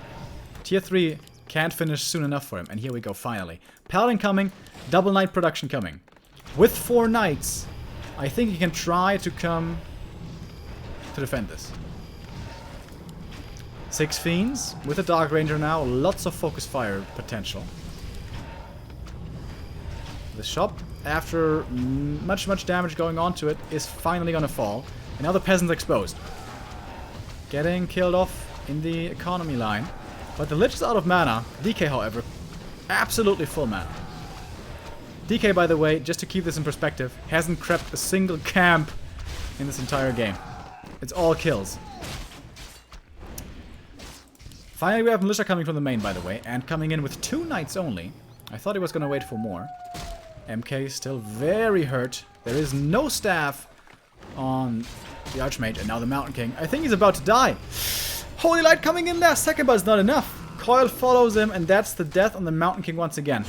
Tier 3 can't finish soon enough for him, and here we go finally. Paladin coming, double knight production coming. With 4 knights, I think he can try to come to defend this. 6 fiends with a Dark Ranger now, lots of focus fire potential. The shop, after much damage going on to it, is finally gonna fall. And now the peasant's exposed. Getting killed off in the economy line. But the Lich is out of mana. DK, however, absolutely full mana. DK, by the way, just to keep this in perspective, hasn't crept a single camp in this entire game. It's all kills. Finally, we have Militia coming from the main, by the way, and coming in with 2 knights only. I thought he was going to wait for more. MK is still very hurt. There is no staff on the Archmage, and now the Mountain King. I think he's about to die. Holy Light coming in there. Second, but it's not enough. Coil follows him, and that's the death on the Mountain King once again.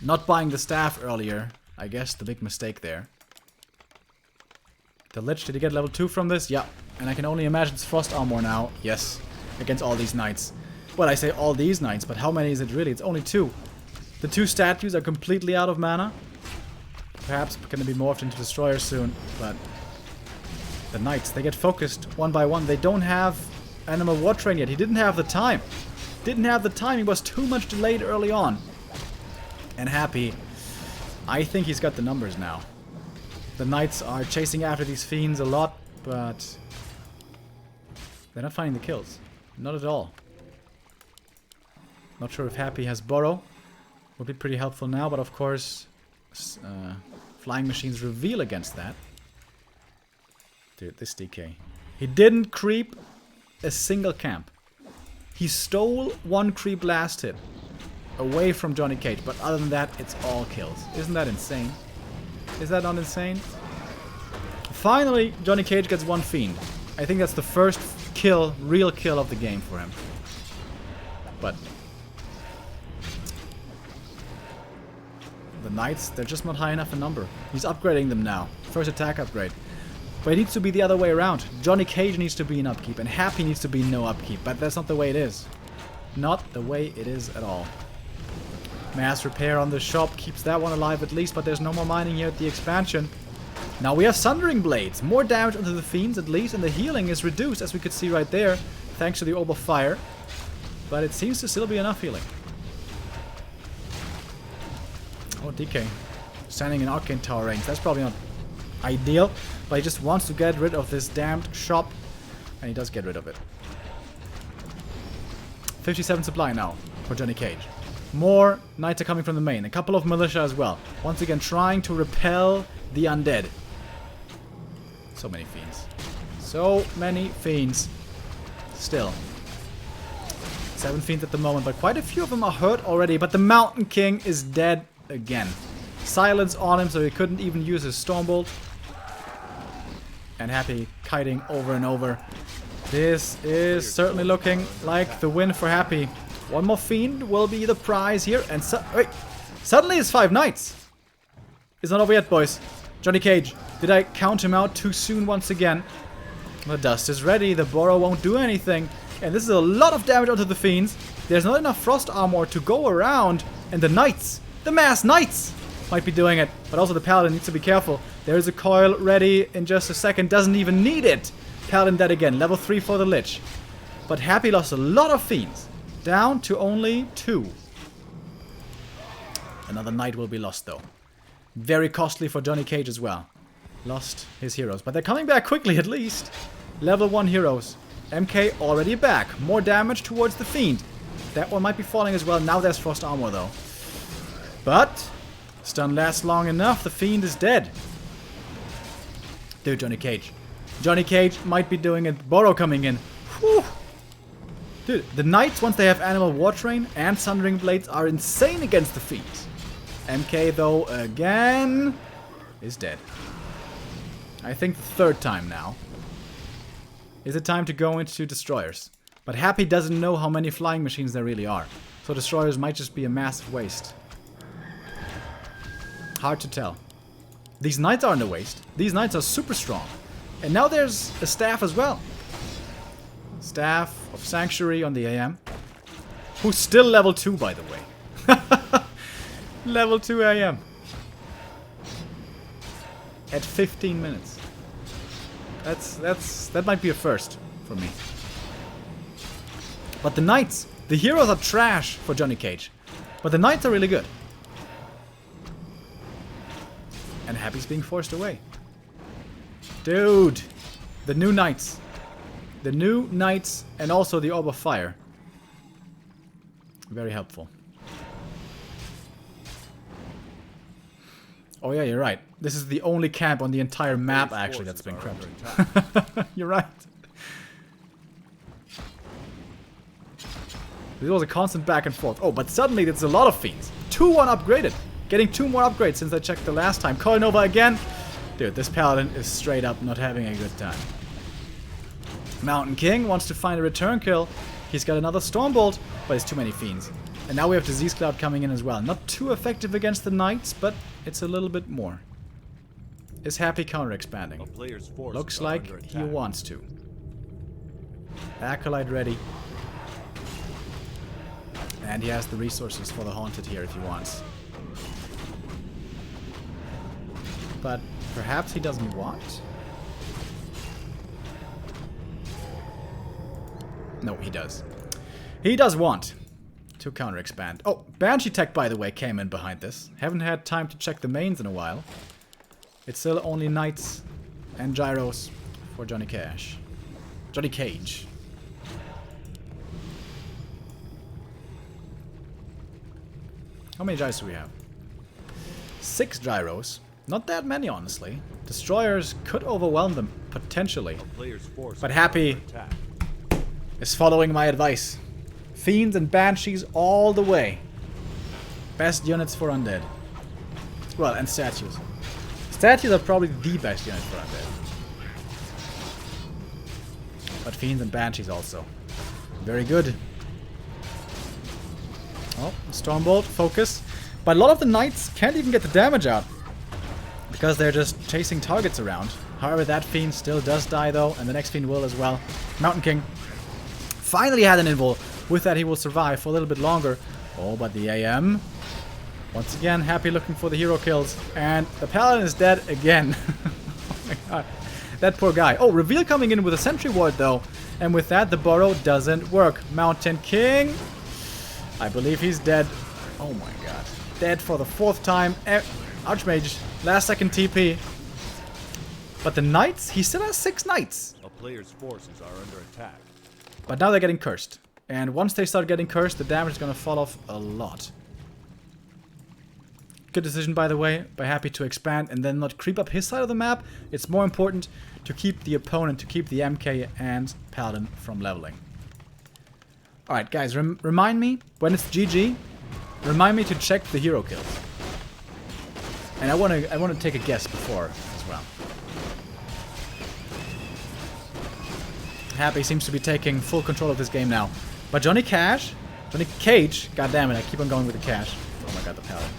Not buying the staff earlier. I guess the big mistake there. The Lich, did he get level 2 from this? Yeah. And I can only imagine it's Frost Armor now. Yes. Against all these knights. Well, I say all these knights, but how many is it really? It's only 2. The 2 statues are completely out of mana. Perhaps going to be morphed into destroyers soon, but the knights, they get focused one by one. They don't have Animal War Train yet. He didn't have the time. Didn't have the time. He was too much delayed early on. And Happy, I think he's got the numbers now. The knights are chasing after these fiends a lot, but they're not finding the kills. Not at all. Not sure if Happy has Burrow. Would be pretty helpful now, but of course, flying machines reveal against that. Dude, this DK. He didn't creep a single camp. He stole 1 creep last hit away from JohnnyCage, but other than that, it's all kills. Isn't that insane? Is that not insane? Finally, JohnnyCage gets 1 fiend. I think that's the first kill, real kill of the game for him. But The Knights, they're just not high enough in number. He's upgrading them now. First attack upgrade. But it needs to be the other way around. JohnnyCage needs to be in upkeep, and Happy needs to be no upkeep. But that's not the way it is. Not the way it is at all. Mass repair on the shop keeps that one alive at least, but there's no more mining here at the expansion. Now we have Sundering Blades. More damage onto the Fiends at least, and the healing is reduced, as we could see right there, thanks to the Orb of Fire. But it seems to still be enough healing. Oh, DK. Standing in Arcane Tower range. That's probably not ideal, but he just wants to get rid of this damned shop, and he does get rid of it. 57 supply now for JohnnyCage. More Knights are coming from the main. A couple of militia as well. Once again, trying to repel the undead. So many Fiends. So many Fiends. Still. 7 Fiends at the moment, but quite a few of them are hurt already. But the Mountain King is dead again. Silence on him, so he couldn't even use his Stormbolt. And Happy kiting over and over. This is certainly looking like the win for Happy. One more Fiend will be the prize here. And wait, suddenly it's 5 Knights. It's not over yet, boys. JohnnyCage, did I count him out too soon once again? The dust is ready. The Borrow won't do anything. And this is a lot of damage onto the Fiends. There's not enough Frost Armor to go around. And the Knights, the Mass Knights, might be doing it. But also the Paladin needs to be careful. There's a coil ready in just a second. Doesn't even need it. Paladin dead again. Level 3 for the Lich. But Happy lost a lot of Fiends. Down to only 2. Another Knight will be lost though. Very costly for JohnnyCage as well. Lost his heroes. But they're coming back quickly at least. Level 1 heroes. MK already back. More damage towards the Fiend. That one might be falling as well. Now there's Frost Armor though. But stun lasts long enough. The Fiend is dead. Dude, JohnnyCage. JohnnyCage might be doing it. Borrow coming in. Whew. Dude, the Knights, once they have Animal War Train and Sundering Blades, are insane against the Fiends. MK, though, again, is dead. I think the 3rd time now. Is it time to go into Destroyers? But Happy doesn't know how many flying machines there really are. So Destroyers might just be a massive waste. Hard to tell. These Knights aren't a waste. These Knights are super strong. And now there's a Staff as well. Staff of Sanctuary on the AM. Who's still level 2, by the way. Level 2 AM. At 15 minutes. That might be a first for me. But the Knights, the heroes are trash for JohnnyCage. But the Knights are really good. And Happy's being forced away. Dude. The new Knights. The new Knights and also the Orb of Fire. Very helpful. Oh yeah, you're right. This is the only camp on the entire map actually that's been cramped. You're right. This was a constant back and forth. Oh, but suddenly there's a lot of Fiends. 2-1 upgraded. Getting 2 more upgrades since I checked the last time. Coil Nova again. Dude, this Paladin is straight up not having a good time. Mountain King wants to find a return kill. He's got another Stormbolt, but it's too many Fiends. And now we have Disease Cloud coming in as well. Not too effective against the Knights, but it's a little bit more. Is Happy counter-expanding? Looks like he wants to. Acolyte ready. And he has the resources for the Haunted here if he wants. But perhaps he doesn't want? No, he does. He does want to counter-expand. Oh, Banshee Tech, by the way, came in behind this. Haven't had time to check the mains in a while. It's still only Knights and Gyros for JohnnyCage. JohnnyCage. How many Gyros do we have? 6 Gyros. Not that many, honestly. Destroyers could overwhelm them, potentially. But Happy is following my advice. Fiends and Banshees all the way. Best units for undead. Well, and statues. Statues are probably the best units for undead. But Fiends and Banshees also. Very good. Oh, Stormbolt, focus. But a lot of the knights can't even get the damage out because they're just chasing targets around. However, that fiend still does die though, and the next fiend will as well. Mountain King finally had an invul. With that, he will survive for a little bit longer. Oh, but the AM, once again, happy looking for the hero kills. And the Paladin is dead again. Oh my god. That poor guy. Oh, reveal coming in with a sentry ward though. And with that, the burrow doesn't work. Mountain King, I believe he's dead. Oh my god. Dead for the 4th time. Archmage, last second TP. But the knights, he still has 6 knights. A player's forces are under attack. But now they're getting cursed. And once they start getting cursed, the damage is going to fall off a lot. Good decision, by the way, by Happy to expand and then not creep up his side of the map. It's more important to keep the opponent, to keep the MK and Paladin from leveling. Alright, guys, remind me, when it's GG, remind me to check the hero kills. And I want to take a guess before as well. Happy seems to be taking full control of this game now. But JohnnyCage, god damn it, I keep on going with the cash. Oh my god, the Paladin.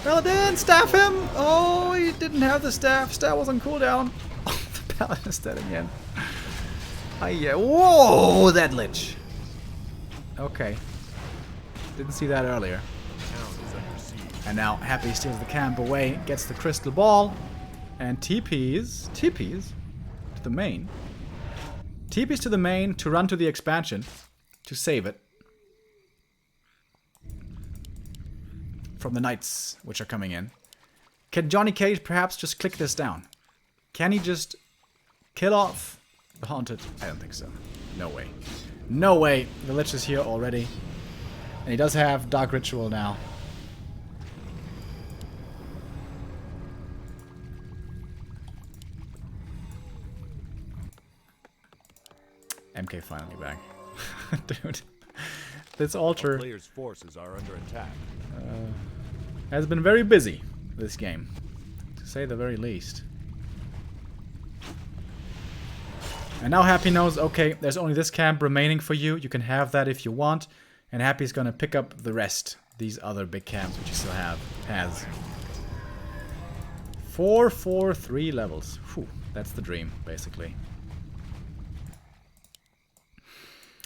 Paladin, staff him! Oh, he didn't have the staff. Staff was on cooldown. Oh, the Paladin is dead again. Yeah. Whoa, that lich. Okay. Didn't see that earlier. And now Happy steals the camp away, gets the crystal ball, and TPs to the main. TPs to the main to run to the expansion to save it from the knights which are coming in. Can JohnnyCage perhaps just click this down? Can he just kill off the haunted? I don't think so. No way. No way. The lich is here already. And he does have Dark Ritual now. MK finally back. Dude. This altar Players' forces are under attack. has been very busy, this game. To say the very least. And now Happy knows, okay, there's only this camp remaining for you. You can have that if you want. And Happy's gonna pick up the rest. These other big camps which you still has. 4, 4, 3 levels. Whew, that's the dream, basically.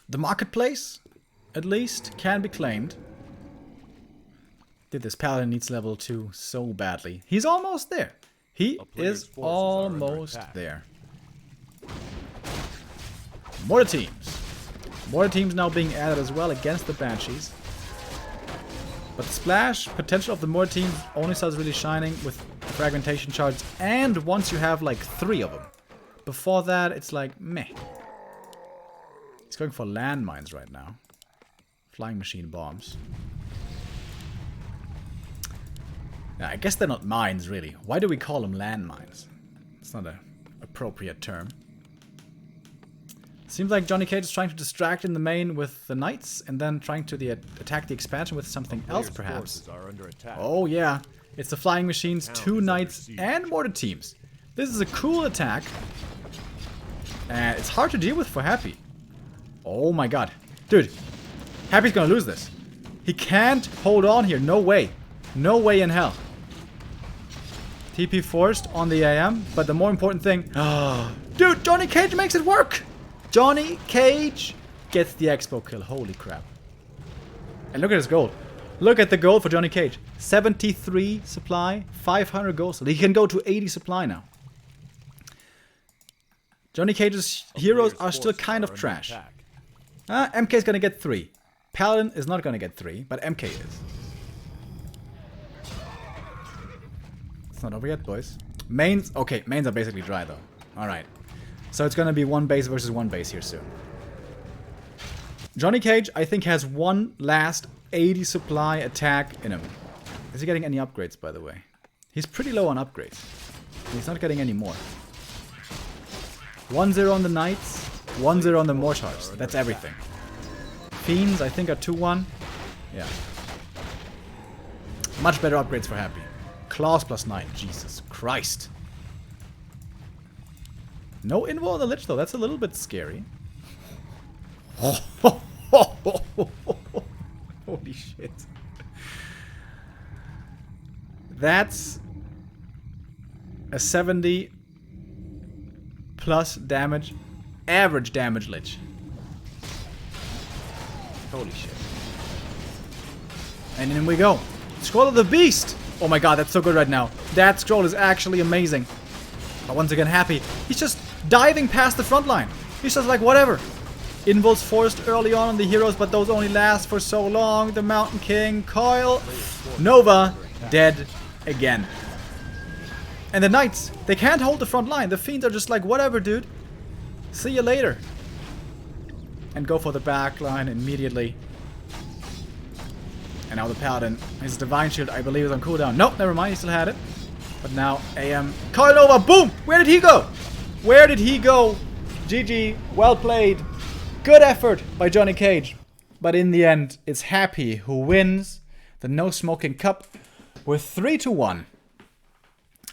The marketplace, at least, can be claimed. Dude, this Paladin needs level 2 so badly. He's almost there. He is almost there. Mortar teams. Mortar teams now being added as well against the Banshees. But the splash potential of the Mortar teams only starts really shining with fragmentation charges and once you have like 3 of them. Before that, it's like meh. He's going for landmines right now. Flying machine bombs. Now, I guess they're not mines, really. Why do we call them landmines? It's not an appropriate term. Seems like JohnnyCage is trying to distract in the main with the knights and then trying to attack the expansion with something else, perhaps. Oh, yeah. It's the flying machines, 2 knights, and mortar teams. This is a cool attack. And it's hard to deal with for Happy. Oh my god. Dude, Happy's gonna lose this. He can't hold on here. No way. No way in hell. TP forced on the AM, but the more important thing... Dude, JohnnyCage makes it work! JohnnyCage gets the expo kill. Holy crap. And look at his gold. Look at the gold for JohnnyCage. 73 supply, 500 gold. So he can go to 80 supply now. JohnnyCage's heroes are still kind of trash. MK is gonna get 3. Paladin is not gonna get 3, but MK is. It's not over yet, boys. Mains, okay, mains are basically dry though. Alright. So it's gonna be 1 base versus 1 base here soon. JohnnyCage, I think, has one last 80 supply attack in him. Is he getting any upgrades, by the way? He's pretty low on upgrades. He's not getting any more. 1-0 on the Knights, 1-0 on the Mortars. That's everything. Fiends, I think, are 2-1. Yeah. Much better upgrades for Happy. Claws +9. Jesus Christ. No invul on the Lich, though. That's a little bit scary. Holy shit. That's a 70 plus damage, average damage lich. Holy shit. And in we go. Scroll of the Beast! Oh my god, that's so good right now. That scroll is actually amazing. But once again, Happy. He's just diving past the front line. He's just like, whatever. Invul's forced early on the heroes, but those only last for so long. The Mountain King, Coil, Nova, dead again. And the Knights, they can't hold the front line. The Fiends are just like, whatever, dude. See you later. And go for the back line immediately. And now the Paladin, his Divine Shield, I believe, is on cooldown. Nope, never mind, he still had it. But now, AM, Coil Nova, boom! Where did he go? Where did he go? GG, well played. Good effort by JohnnyCage. But in the end, it's Happy who wins the No Smoking Cup with 3-1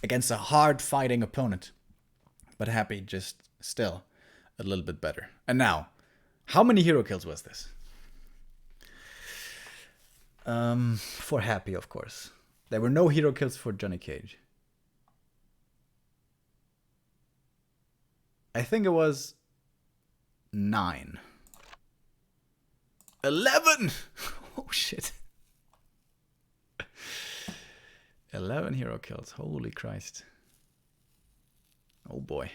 against a hard-fighting opponent. But Happy just still a little bit better. And now, how many hero kills was this? For Happy, of course. There were no hero kills for JohnnyCage. I think it was 9. 11! Oh shit. 11 hero kills. Holy Christ. Oh boy.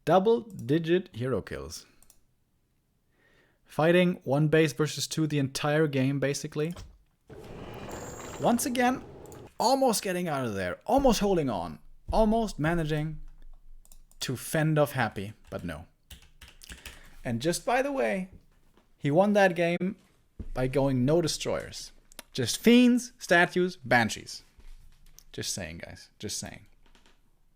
Double-digit hero kills. Fighting 1 base versus 2 the entire game, basically. Once again, almost getting out of there. Almost holding on. Almost managing to fend off Happy, but no. And just by the way, he won that game by going no destroyers. Just fiends, statues, banshees. Just saying, guys. Just saying.